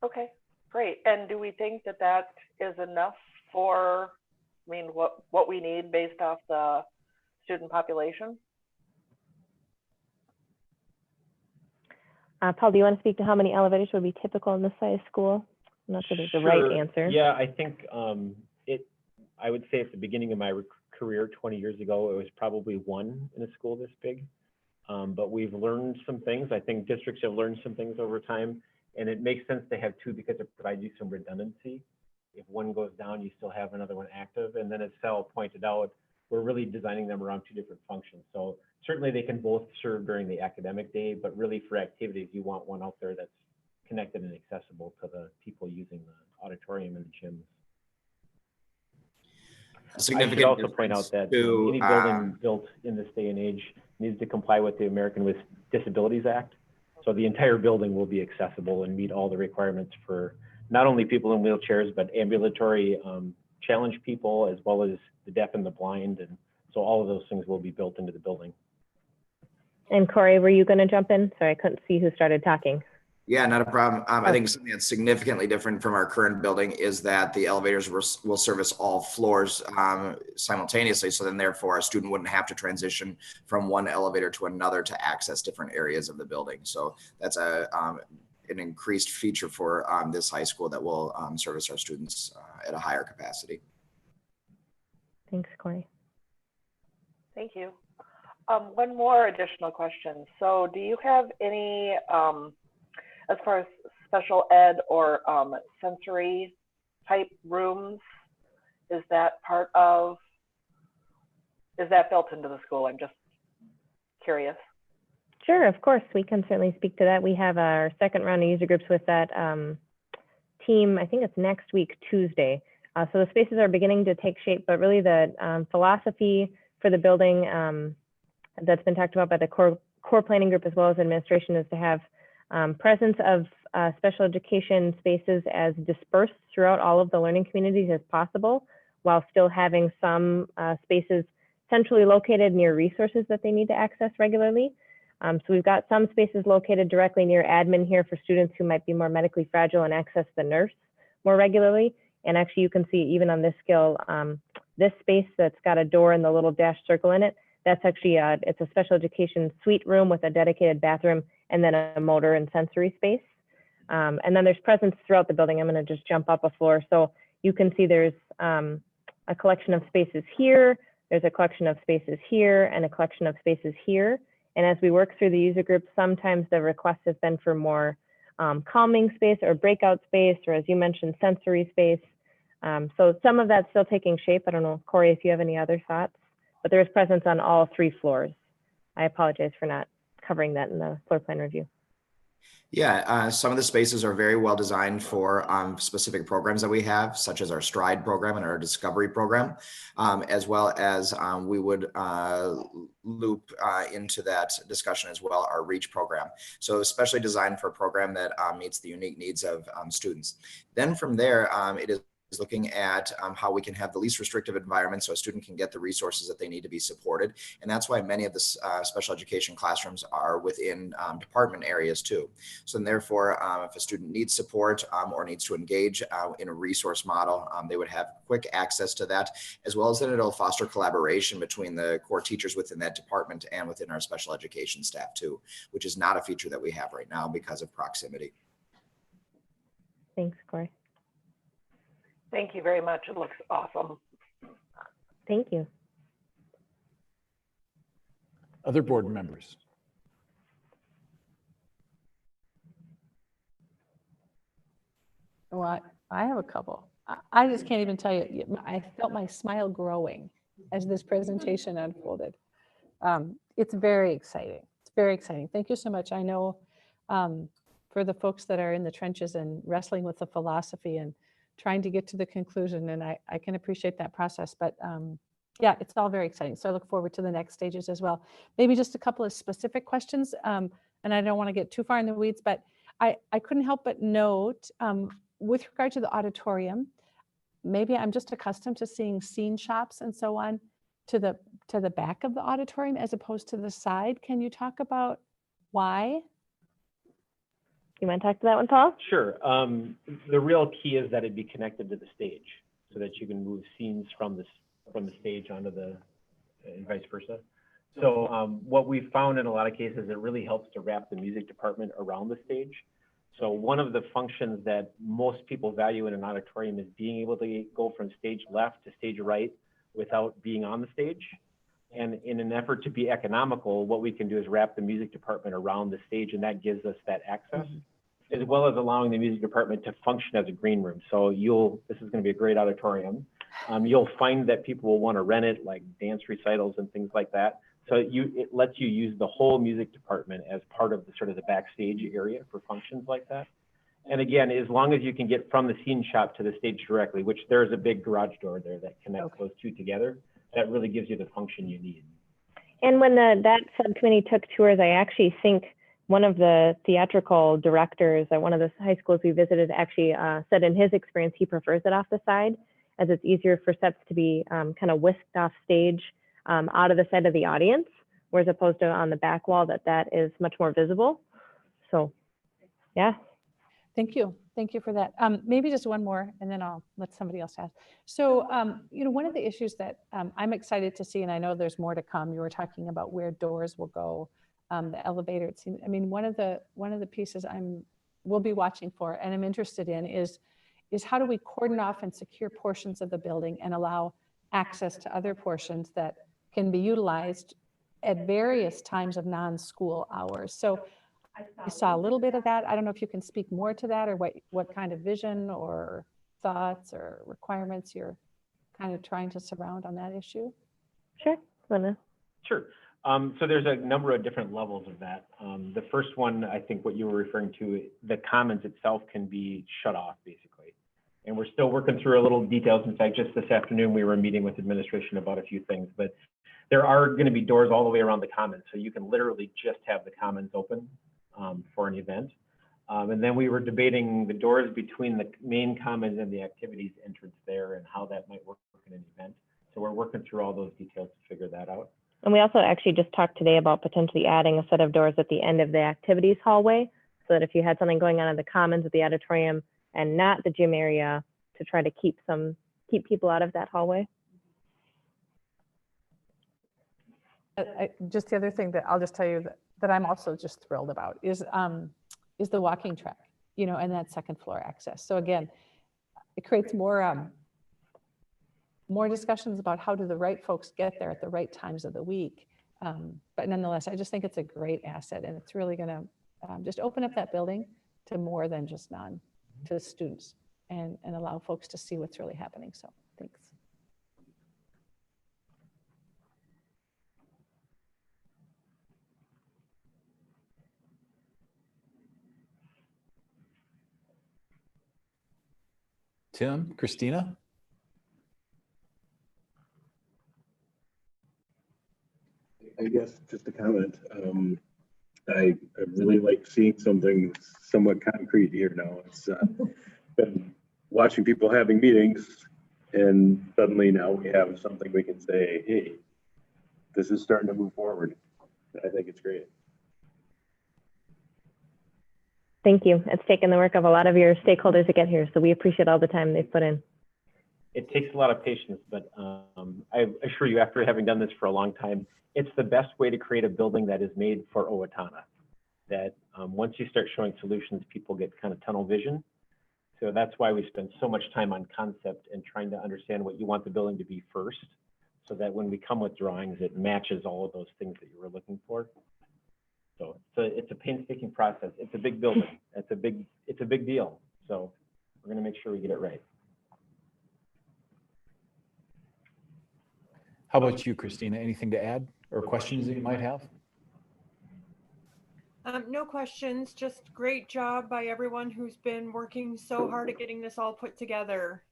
Okay, great. And do we think that that is enough for, I mean, what we need based off the student population? Paul, do you want to speak to how many elevators would be typical in this size school? I'm not sure there's a right Sure. answer. Yeah, I think I would say at the beginning of my career 20 years ago, it was probably 1 in a school this big. But we've learned some things. I think districts have learned some things over time, and it makes sense to have 2 because it provides you some redundancy. If one goes down, you still have another one active. And then as Sal pointed out, we're really designing them around 2 different functions. So certainly they can both serve during the academic day, but really for activities, you want one out there that's connected and accessible to the people using the auditorium and the gyms. I should also point out that any building built in this day and age needs to comply with the American with Disabilities Act. So the entire building will be accessible and meet all the requirements for not only people in wheelchairs, but ambulatory challenged people, as well as the deaf and the blind. And so all of those things will be built into the building. And Corey, were you going to jump in? Sorry, I couldn't see who started talking. Yeah, not a problem. I think something that's significantly different from our current building is that the elevators will service all floors simultaneously. So then therefore a student wouldn't have to transition from one elevator to another to access different areas of the building. So that's an increased feature for this high school that will service our students at a higher capacity. Thanks, Corey. Thank you. One more additional question. So do you have any, as far as special ed or sensory type rooms, is that built into the school? I'm just curious. Sure, of course, we can certainly speak to that. We have our second round of user groups with that team. I think it's next week, Tuesday. So the spaces are beginning to take shape, but really the philosophy for the building that's been talked about by the core planning group as well as administration is to have presence of special education spaces as dispersed throughout all of the learning communities as possible, while still having some spaces centrally located near resources that they need to access regularly. So we've got some spaces located directly near admin here for students who might be more medically fragile and access the nurse more regularly. And actually you can see even on this scale, this space that's got a door and the little dashed circle in it, that's actually, it's a special education suite room with a dedicated bathroom and then a motor and sensory space. And then there's presence throughout the building. I'm gonna just jump up a floor. So you can see there's a collection of spaces here, there's a collection of spaces here, and a collection of spaces here. And as we work through the user group, sometimes the request has been for more calming space or breakout space, or as you mentioned, sensory space. So some of that's still taking shape. I don't know, Corey, if you have any other thoughts, but there is presence on all 3 floors. I apologize for not covering that in the floor plan review. Yeah, some of the spaces are very well designed for specific programs that we have, such as our STRIDE program and our Discovery program, as well as we would loop into that discussion as well our REACH program. So especially designed for a program that meets the unique needs of students. Then from there, it is looking at how we can have the least restrictive environment so a student can get the resources that they need to be supported. And that's why many of the special education classrooms are within department areas too. So then therefore, if a student needs support or needs to engage in a resource model, they would have quick access to that, as well as that it'll foster collaboration between the core teachers within that department and within our special education staff too, which is not a feature that we have right now because of proximity. Thanks, Corey. Thank you very much. It looks awesome. Thank you. Other board members? Well, I have a couple. I just can't even tell you. I felt my smile growing as this presentation unfolded. It's very exciting. It's very exciting. Thank you so much. I know for the folks that are in the trenches and wrestling with the philosophy and trying to get to the conclusion, and I can appreciate that process, but yeah, it's all very exciting. So I look forward to the next stages as well. Maybe just a couple of specific questions, and I don't want to get too far in the weeds, but I couldn't help but note with regard to the auditorium, maybe I'm just accustomed to seeing scene shops and so on to the back of the auditorium as opposed to the side. Can you talk about why? You want to talk to that one, Paul? Sure. The real key is that it be connected to the stage so that you can move scenes from the stage onto the and vice versa. So what we've found in a lot of cases, it really helps to wrap the music department around the stage. So one of the functions that most people value in an auditorium is being able to go from stage left to stage right without being on the stage. And in an effort to be economical, what we can do is wrap the music department around the stage, and that gives us that access, as well as allowing the music department to function as a green room. So this is going to be a great auditorium. You'll find that people will want to rent it, like dance recitals and things like that. So it lets you use the whole music department as part of the sort of the backstage area for functions like that. And again, as long as you can get from the scene shop to the stage directly, which there's a big garage door there that connects those two together, that really gives you the function you need. And when that subcommittee took tours, I actually think one of the theatrical directors at one of the high schools we visited actually said in his experience, he prefers it off the side as it's easier for sets to be kind of whisked off stage out of the sight of the audience, whereas opposed to on the back wall that is much more visible. So, yeah. Thank you. Thank you for that. Maybe just one more, and then I'll let somebody else ask. So, one of the issues that I'm excited to see, and I know there's more to come. You were talking about where doors will go, the elevator. It seems. I mean, one of the pieces we'll be watching for, and I'm interested in, is how do we cordon off and secure portions of the building and allow access to other portions that can be utilized at various times of non-school hours. So I saw a little bit of that. I don't know if you can speak more to that, or what kind of vision or thoughts or requirements you're kind of trying to surround on that issue. Sure, Linda. Sure. So there's a number of different levels of that. The first one, I think what you were referring to, the commons itself can be shut off basically. And we're still working through a little details. In fact, just this afternoon, we were meeting with administration about a few things, but there are going to be doors all the way around the commons. So you can literally just have the commons open for an event. And then we were debating the doors between the main commons and the activities entrance there and how that might work in an event. So we're working through all those details to figure that out. And we also actually just talked today about potentially adding a set of doors at the end of the activities hallway, so that if you had something going on in the commons at the auditorium and not the gym area, to try to keep people out of that hallway. Just the other thing that I'll just tell you that I'm also just thrilled about is the walking track, and that second floor access. So again, it creates more discussions about how do the right folks get there at the right times of the week. But nonetheless, I just think it's a great asset, and it's really going to just open up that building to more than just to students and allow folks to see what's really happening. So thanks. Tim, Christina? I guess just a comment. I really like seeing something somewhat concrete here now. It's been watching people having meetings, and suddenly now we have something we can say, hey, this is starting to move forward. I think it's great. Thank you. It's taken the work of a lot of your stakeholders to get here, so we appreciate all the time they've put in. It takes a lot of patience, but I assure you, after having done this for a long time, it's the best way to create a building that is made for Owatonna. That once you start showing solutions, people get kind of tunnel vision. So that's why we spend so much time on concept and trying to understand what you want the building to be first, so that when we come with drawings, it matches all of those things that you were looking for. So it's a painstaking process. It's a big building. It's a big deal. So we're going to make sure we get it right. How about you, Christina? Anything to add or questions that you might have? No questions, just great job by everyone who's been working so hard at getting this all put together.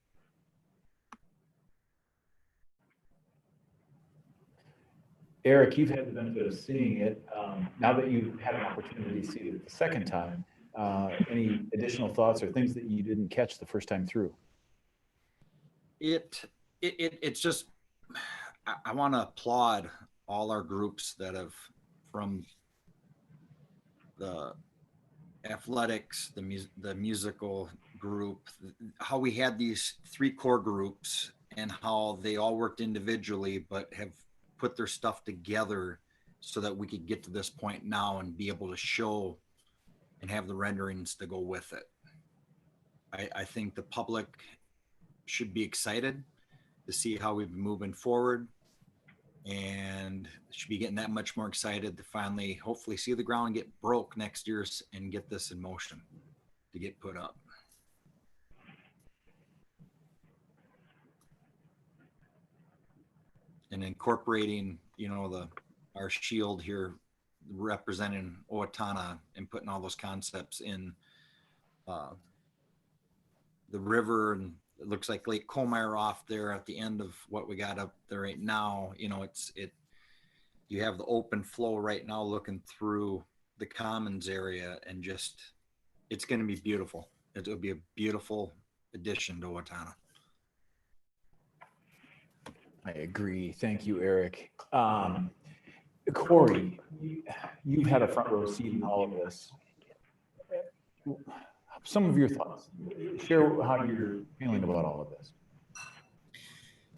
Eric, you've had the benefit of seeing it. Now that you've had an opportunity to see it the second time, any additional thoughts or things that you didn't catch the first time through? It's just, I want to applaud all our groups that have, from the athletics, the musical group, how we had these 3 core groups and how they all worked individually, but have put their stuff together so that we could get to this point now and be able to show and have the renderings to go with it. I think the public should be excited to see how we've been moving forward, and should be getting that much more excited to finally hopefully see the ground get broke next year and get this in motion to get put up. And incorporating, you know, our shield here representing Owatonna and putting all those concepts in the river, and it looks like Lake Comire off there at the end of what we got up there right now. You know, you have the open flow right now looking through the commons area, and just, it's going to be beautiful. It'll be a beautiful addition to Owatonna. I agree. Thank you, Eric. Corey, you've had a front row seat in all of this. Some of your thoughts. Share how you're feeling about all of this.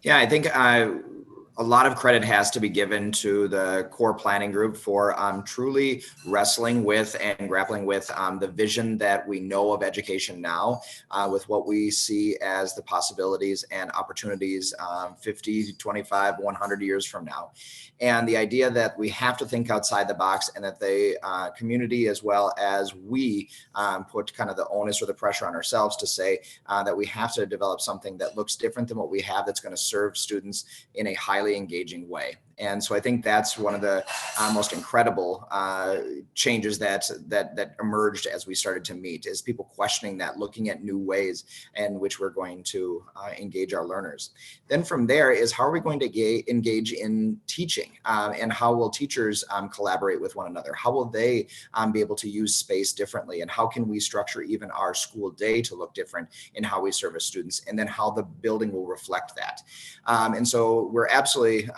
Yeah, I think a lot of credit has to be given to the core planning group for truly wrestling with and grappling with the vision that we know of education now, with what we see as the possibilities and opportunities 50, 25, 100 years from now. And the idea that we have to think outside the box, and that the community, as well as we, put kind of the onus or the pressure on ourselves to say that we have to develop something that looks different than what we have, that's going to serve students in a highly engaging way. And so I think that's one of the most incredible changes that emerged as we started to meet, is people questioning that, looking at new ways in which we're going to engage our learners. Then from there is, how are we going to engage in teaching, and how will teachers collaborate with one another? How will they be able to use space differently? And how can we structure even our school day to look different in how we service students? And then how the building will reflect that. And so we're absolutely,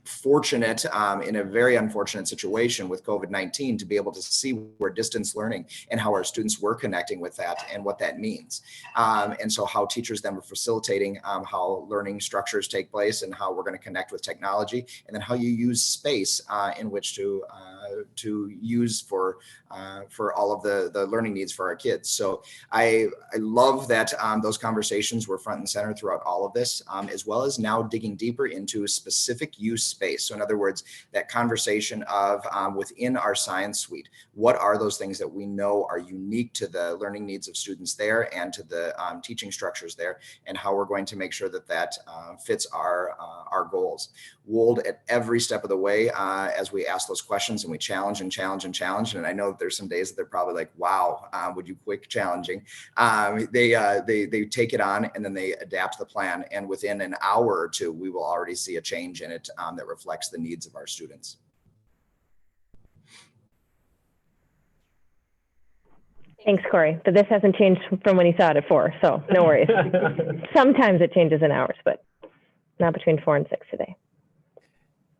fortunate in a very unfortunate situation with COVID-19 to be able to see where distance learning and how our students were connecting with that and what that means. And so how teachers then were facilitating how learning structures take place and how we're going to connect with technology, and then how you use space in which to use for all of the learning needs for our kids. So I love that those conversations were front and center throughout all of this, as well as now digging deeper into specific use space. So in other words, that conversation of within our science suite, what are those things that we know are unique to the learning needs of students there and to the teaching structures there, and how we're going to make sure that that fits our goals. Wold at every step of the way as we ask those questions, and we challenge and challenge and challenge. And I know that there's some days that they're probably like, wow, would you quit challenging? They take it on, and then they adapt the plan. And within an hour or two, we will already see a change in it that reflects the needs of our students. Thanks, Corey. But this hasn't changed from when you saw it at 4, so no worries. Sometimes it changes in hours, but not between 4 and 6 today.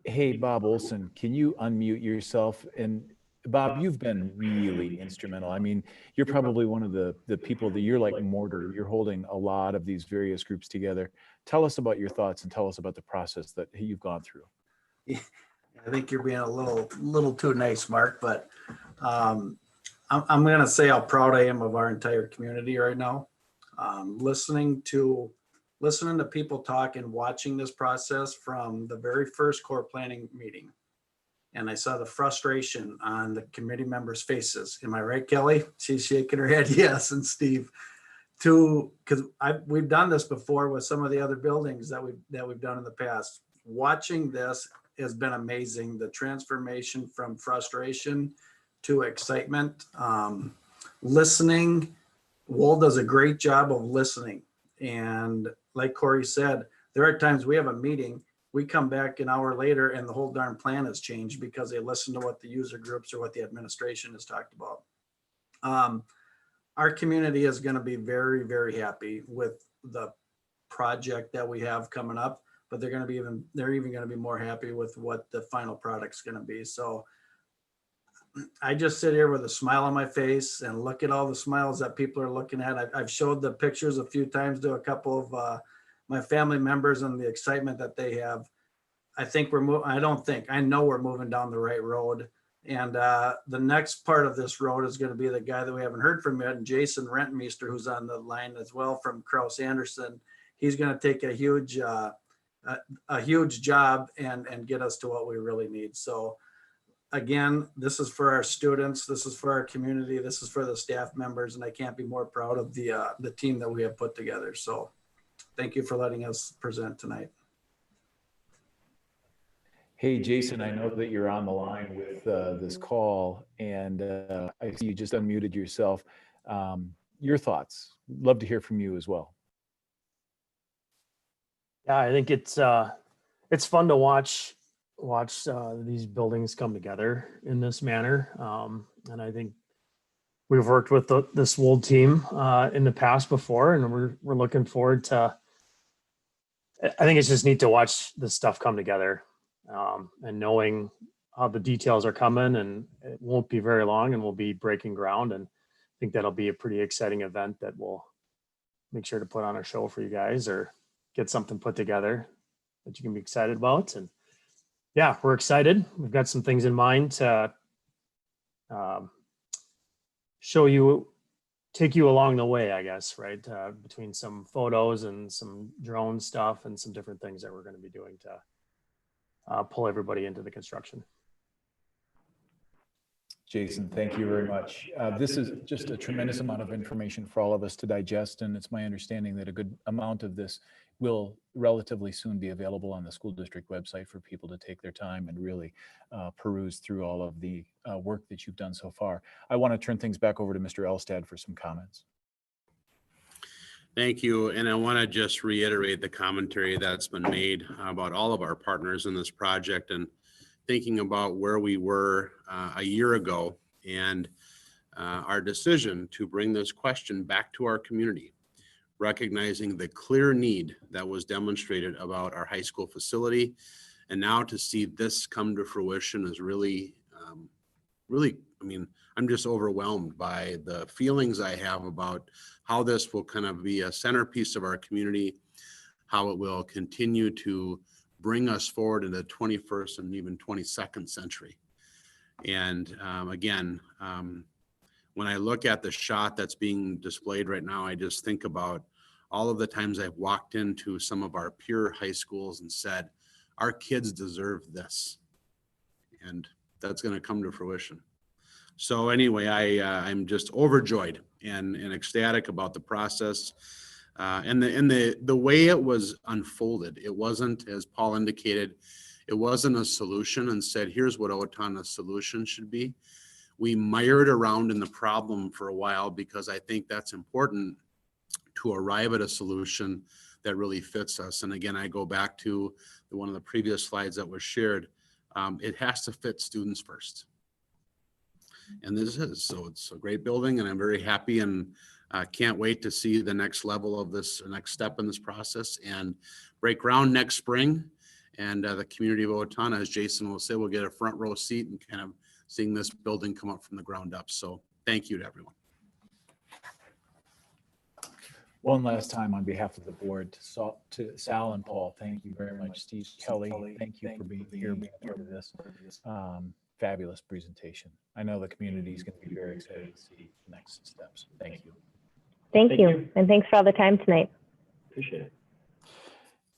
Hey, Bob Olson, can you unmute yourself? And Bob, you've been really instrumental. I mean, you're probably one of the people that you're like mortar. You're holding a lot of these various groups together. Tell us about your thoughts and tell us about the process that you've gone through. I think you're being a little too nice, Mark, but I'm going to say how proud I am of our entire community right now. Listening to people talk and watching this process from the very first core planning meeting. And I saw the frustration on the committee members' faces. Am I right, Kelly? She's shaking her head, yes, and Steve, too, because we've done this before with some of the other buildings that we've done in the past. Watching this has been amazing. The transformation from frustration to excitement. Listening, Wool does a great job of listening. And like Corey said, there are times we have a meeting, we come back an hour later and the whole darn plan has changed because they listened to what the user groups or what the administration has talked about. Our community is going to be very, very happy with the project that we have coming up, but they're even going to be more happy with what the final product's going to be. So I just sit here with a smile on my face and look at all the smiles that people are looking at. I've showed the pictures a few times to a couple of my family members and the excitement that they have. I know we're moving down the right road. And the next part of this road is going to be the guy that we haven't heard from yet, and Jason Rentmeester, who's on the line as well from Kraus Anderson. He's going to take a huge job and get us to what we really need. So again, this is for our students, this is for our community, this is for the staff members, and I can't be more proud of the team that we have put together. So thank you for letting us present tonight. Hey, Jason, I know that you're on the line with this call, and I see you just unmuted yourself. Your thoughts? Love to hear from you as well. Yeah, I think it's fun to watch these buildings come together in this manner, and I think we've worked with this Wool team in the past before, and we're looking forward to. I think it's just neat to watch this stuff come together. And knowing how the details are coming, and it won't be very long, and we'll be breaking ground, and I think that'll be a pretty exciting event that we'll make sure to put on a show for you guys or get something put together that you can be excited about. And yeah, we're excited. We've got some things in mind to take you along the way, I guess, right? Between some photos and some drone stuff and some different things that we're going to be doing to pull everybody into the construction. Jason, thank you very much. This is just a tremendous amount of information for all of us to digest, and it's my understanding that a good amount of this will relatively soon be available on the school district website for people to take their time and really peruse through all of the work that you've done so far. I want to turn things back over to Mr. Elstad for some comments. Thank you. And I want to just reiterate the commentary that's been made about all of our partners in this project, and thinking about where we were a year ago and our decision to bring this question back to our community, recognizing the clear need that was demonstrated about our high school facility. And now to see this come to fruition is really, I mean, I'm just overwhelmed by the feelings I have about how this will kind of be a centerpiece of our community, how it will continue to bring us forward into the 21st and even 22nd century. And again, when I look at the shot that's being displayed right now, I just think about all of the times I've walked into some of our peer high schools and said, our kids deserve this. And that's going to come to fruition. So anyway, I'm just overjoyed and ecstatic about the process and the way it was unfolded. It wasn't, as Paul indicated, it wasn't a solution and said, here's what Owatonna's solution should be. We mired around in the problem for a while because I think that's important to arrive at a solution that really fits us. And again, I go back to one of the previous slides that was shared. It has to fit students first. And this is, so it's a great building, and I'm very happy and can't wait to see the next level of this, next step in this process, and break ground next spring. And the community of Owatonna, as Jason will say, will get a front row seat and kind of seeing this building come up from the ground up. So thank you to everyone. One last time on behalf of the board, to Sal and Paul, thank you very much. Steve Kelly, thank you for being here, being part of this fabulous presentation. I know the community is going to be very excited to see the next steps. Thank you. Thank you. And thanks for all the time tonight. Appreciate it.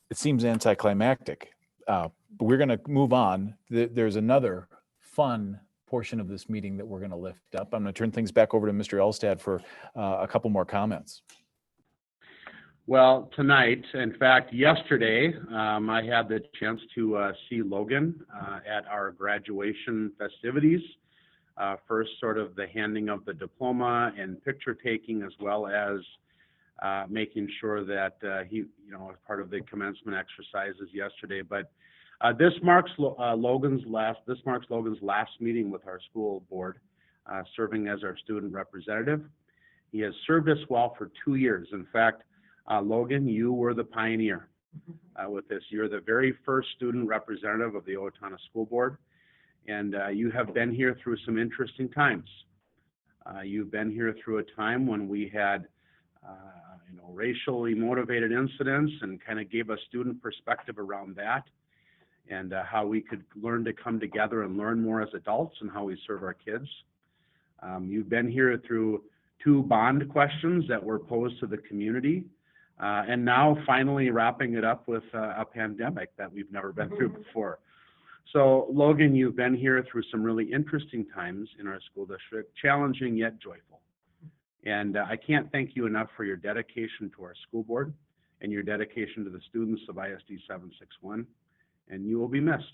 It seems anticlimactic, but we're going to move on. There's another fun portion of this meeting that we're going to lift up. I'm going to turn things back over to Mr. Elstad for a couple more comments. Well, tonight, in fact, yesterday, I had the chance to see Logan at our graduation festivities. First, sort of the handing of the diploma and picture taking, as well as making sure that he, as part of the commencement exercises yesterday. But this marks Logan's last meeting with our school board, serving as our student representative. He has served us well for 2 years. In fact, Logan, you were the pioneer with this. You're the very first student representative of the Owatonna School Board, and you have been here through some interesting times. You've been here through a time when we had racially motivated incidents, and kind of gave a student perspective around that, and how we could learn to come together and learn more as adults and how we serve our kids. You've been here through 2 bond questions that were posed to the community, and now finally wrapping it up with a pandemic that we've never been through before. So Logan, you've been here through some really interesting times in our school district, challenging yet joyful. And I can't thank you enough for your dedication to our school board and your dedication to the students of ISD 761, and you will be missed.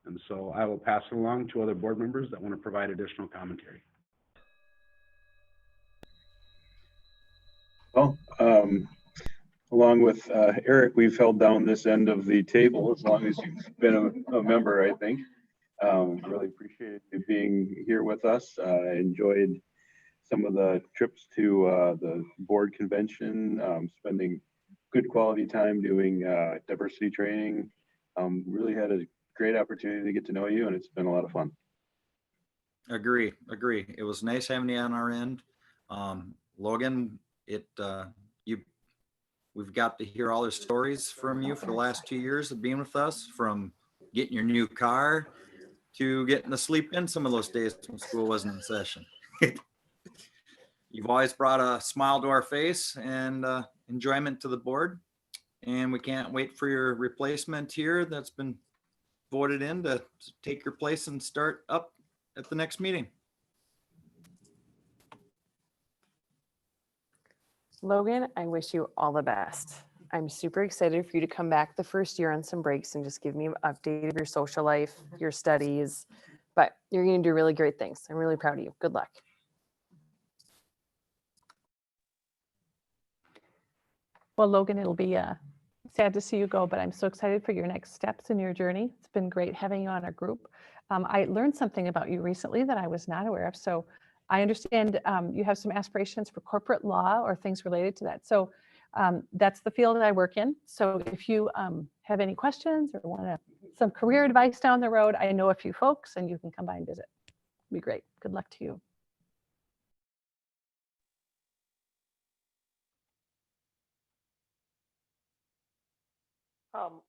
And so I will pass it along to other board members that want to provide additional commentary. Well, along with Eric, we've held down this end of the table as long as you've been a member, I think. Really appreciate you being here with us. Enjoyed some of the trips to the board convention, spending good quality time doing diversity training. Really had a great opportunity to get to know you, and it's been a lot of fun. Agree. It was nice having you on our end. Logan, we've got to hear all the stories from you for the last 2 years of being with us, from getting your new car to getting to sleep in some of those days when school wasn't in session. You've always brought a smile to our face and enjoyment to the board. And we can't wait for your replacement here that's been voted in to take your place and start up at the next meeting. Logan, I wish you all the best. I'm super excited for you to come back the first year on some breaks and just give me an update of your social life, your studies, but you're going to do really great things. I'm really proud of you. Good luck. Well, Logan, it'll be sad to see you go, but I'm so excited for your next steps in your journey. It's been great having you on our group. I learned something about you recently that I was not aware of. So I understand you have some aspirations for corporate law or things related to that. So that's the field that I work in. So if you have any questions or want some career advice down the road, I know a few folks and you can come by and visit. It'd be great. Good luck to you.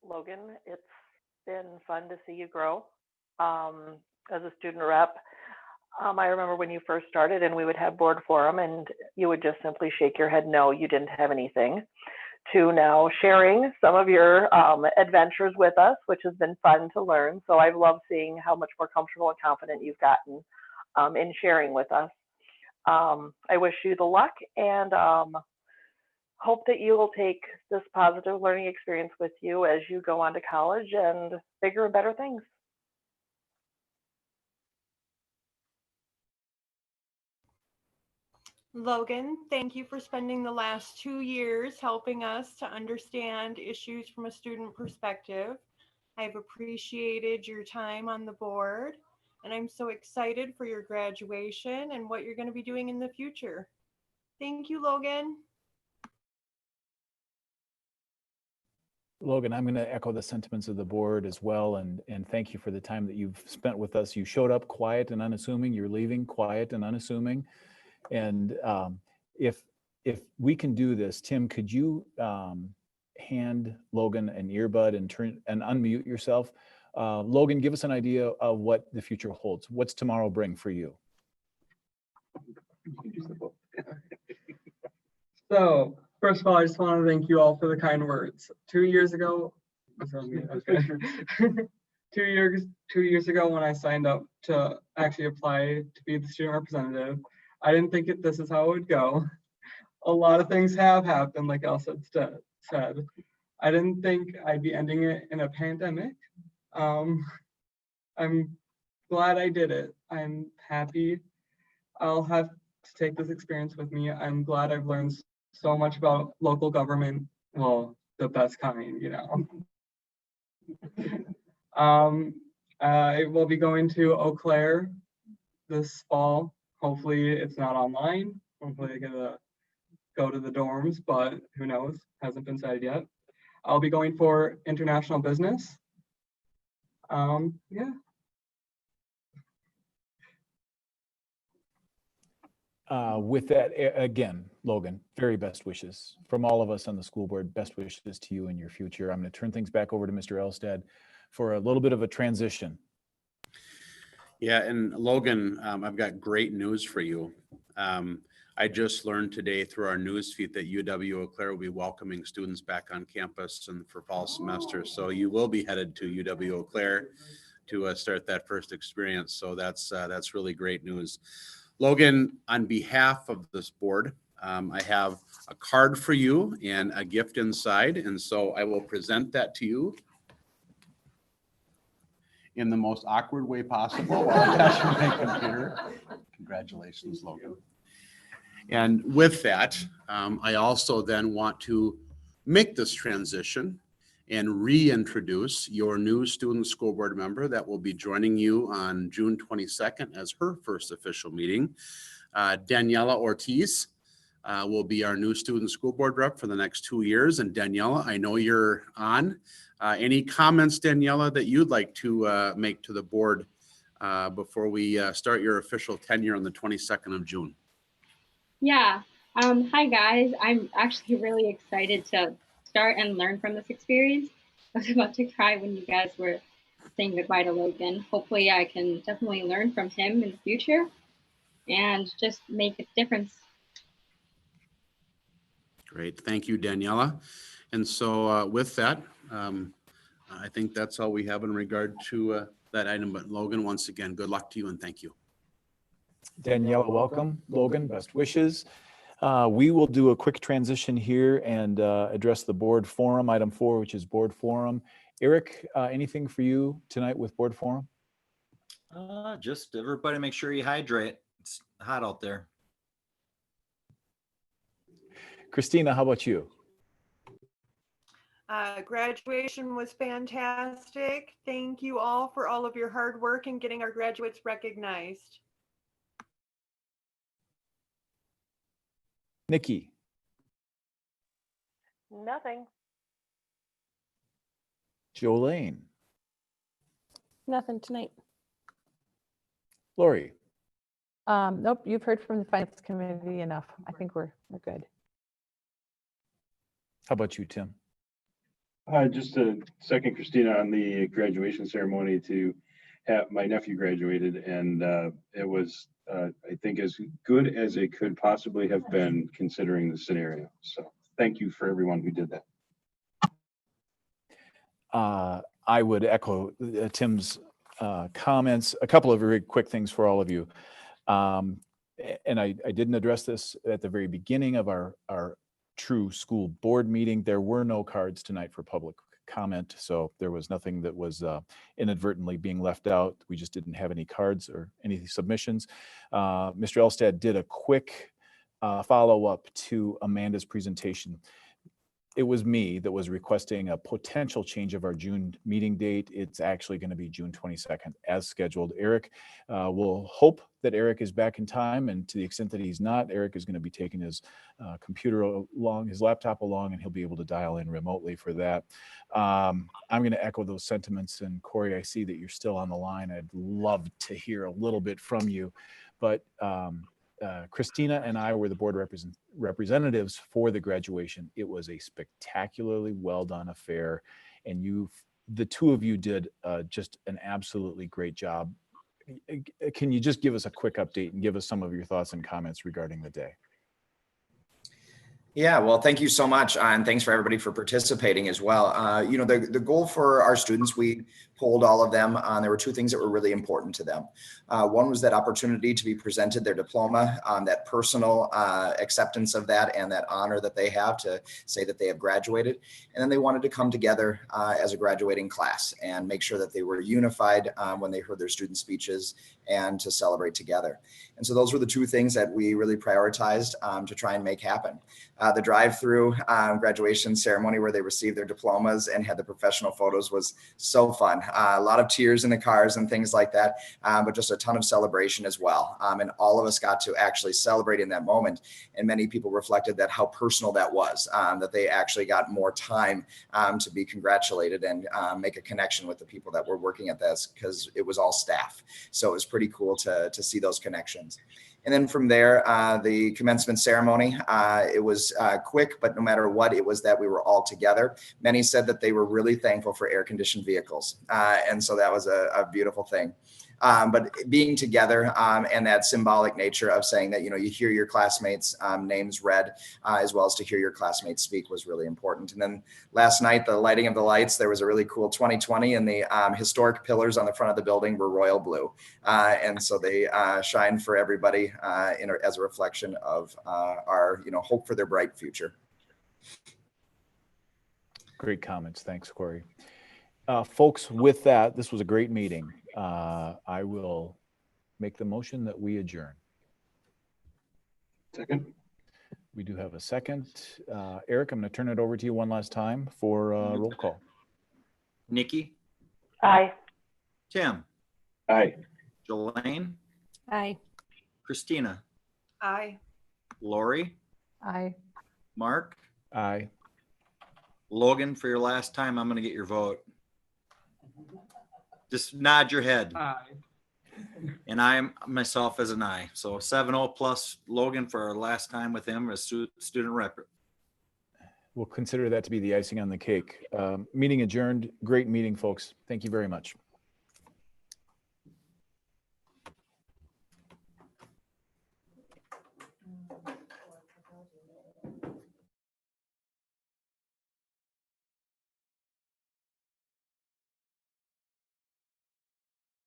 Logan, it's been fun to see you grow as a student rep. I remember when you first started and we would have board forum and you would just simply shake your head no, you didn't have anything, to now sharing some of your adventures with us, which has been fun to learn. So I've loved seeing how much more comfortable and confident you've gotten in sharing with us. I wish you the luck and hope that you will take this positive learning experience with you as you go on to college and bigger and better things. Logan, thank you for spending the last 2 years helping us to understand issues from a student perspective. I've appreciated your time on the board, and I'm so excited for your graduation and what you're going to be doing in the future. Thank you, Logan. Logan, I'm going to echo the sentiments of the board as well, and thank you for the time that you've spent with us. You showed up quiet and unassuming. You're leaving quiet and unassuming. And if we can do this, Tim, could you hand Logan an earbud and unmute yourself? Logan, give us an idea of what the future holds. What's tomorrow bring for you? So, first of all, I just want to thank you all for the kind words. 2 years ago, okay. 2 years ago when I signed up to actually apply to be the student representative, I didn't think this is how it would go. a lot of things have happened, like Elsa said. I didn't think I'd be ending it in a pandemic. I'm glad I did it. I'm happy. I'll have to take this experience with me. I'm glad I've learned so much about local government. Well, the best kind, you know. I will be going to Eau Claire this fall. Hopefully it's not online. Hopefully I get to go to the dorms, but who knows? Hasn't been said yet. I'll be going for international business. Yeah. With that, again, Logan, very best wishes from all of us on the school board. Best wishes to you in your future. I'm going to turn things back over to Mr. Elstad for a little bit of a transition. Yeah, and Logan, I've got great news for you. I just learned today through our news feed that UW Eau Claire will be welcoming students back on campus and for fall semester. So you will be headed to UW Eau Claire to start that first experience. So that's really great news. Logan, on behalf of this board, I have a card for you and a gift inside. And so I will present that to you in the most awkward way possible while I pass you my computer. Congratulations, Logan. And with that, I also then want to make this transition and reintroduce your new student school board member that will be joining you on June 22nd as her first official meeting. Daniela Ortiz will be our new student school board rep for the next 2 years. And Daniela, I know you're on. Any comments, Daniela, that you'd like to make to the board before we start your official tenure on the 22nd of June? Yeah. Hi, guys. I'm actually really excited to start and learn from this experience. I was about to cry when you guys were saying goodbye to Logan. Hopefully, I can definitely learn from him in the future and just make a difference. Great. Thank you, Daniela. And so with that, I think that's all we have in regard to that item. But Logan, once again, good luck to you and thank you. Daniela, welcome. Logan, best wishes. We will do a quick transition here and address the board forum, item 4, which is board forum. Eric, anything for you tonight with board forum? Just everybody make sure you hydrate. It's hot out there. Christina, how about you? Graduation was fantastic. Thank you all for all of your hard work in getting our graduates recognized. Nikki, Nothing. Jolene, Nothing tonight. Lori. Nope, you've heard from the finance committee enough. I think we're good. How about you, Tim? Just to second Christina on the graduation ceremony, to have my nephew graduated, and it was, I think, as good as it could possibly have been considering the scenario. So thank you for everyone who did that. I would echo Tim's comments. A couple of very quick things for all of you. And I didn't address this at the very beginning of our true school board meeting. There were no cards tonight for public comment, so there was nothing that was inadvertently being left out. We just didn't have any cards or any submissions. Mr. Elstad did a quick follow-up to Amanda's presentation. It was me that was requesting a potential change of our June meeting date. It's actually going to be June 22nd as scheduled. Eric, we'll hope that Eric is back in time, and to the extent that he's not, Eric is going to be taking his computer along, his laptop along, and he'll be able to dial in remotely for that. I'm going to echo those sentiments, and Corey, I see that you're still on the line. I'd love to hear a little bit from you, but Christina and I were the board representatives for the graduation. It was a spectacularly well done affair, and the two of you did just an absolutely great job. Can you just give us a quick update and give us some of your thoughts and comments regarding the day? Yeah, well, thank you so much. And thanks for everybody for participating as well. You know, the goal for our students, we polled all of them. There were two things that were really important to them. One was that opportunity to be presented their diploma, that personal acceptance of that and that honor that they have to say that they have graduated. And then they wanted to come together as a graduating class and make sure that they were unified when they heard their student speeches and to celebrate together. And so those were the two things that we really prioritized to try and make happen. The drive-through graduation ceremony where they received their diplomas and had the professional photos was so fun. A lot of tears in the cars and things like that, but just a ton of celebration as well. And all of us got to actually celebrate in that moment. And many people reflected that how personal that was, that they actually got more time to be congratulated and make a connection with the people that were working at this, because it was all staff. So it was pretty cool to see those connections. And then from there, the commencement ceremony, it was quick, but no matter what, it was that we were all together. Many said that they were really thankful for air-conditioned vehicles. And so that was a beautiful thing. But being together and that symbolic nature of saying that, you know, you hear your classmates' names read, as well as to hear your classmates speak was really important. And then last night, the lighting of the lights, there was a really cool 2020 and the historic pillars on the front of the building were royal blue. And so they shine for everybody as a reflection of our, you know, hope for their bright future. Great comments. Thanks, Corey. Folks, with that, this was a great meeting. I will make the motion that we adjourn. Second. We do have a second. Eric, I'm going to turn it over to you one last time for roll call. Nikki? Aye. Tim? Aye. Jelaine? Aye. Christina? Aye. Lori? Aye. Mark? Aye. Logan, for your last time, I'm going to get your vote. Just nod your head. Aye. And I am myself as an aye. So 7-0 plus Logan for our last time with him as student rep. We'll consider that to be the icing on the cake. Meeting adjourned. Great meeting, folks. Thank you very much.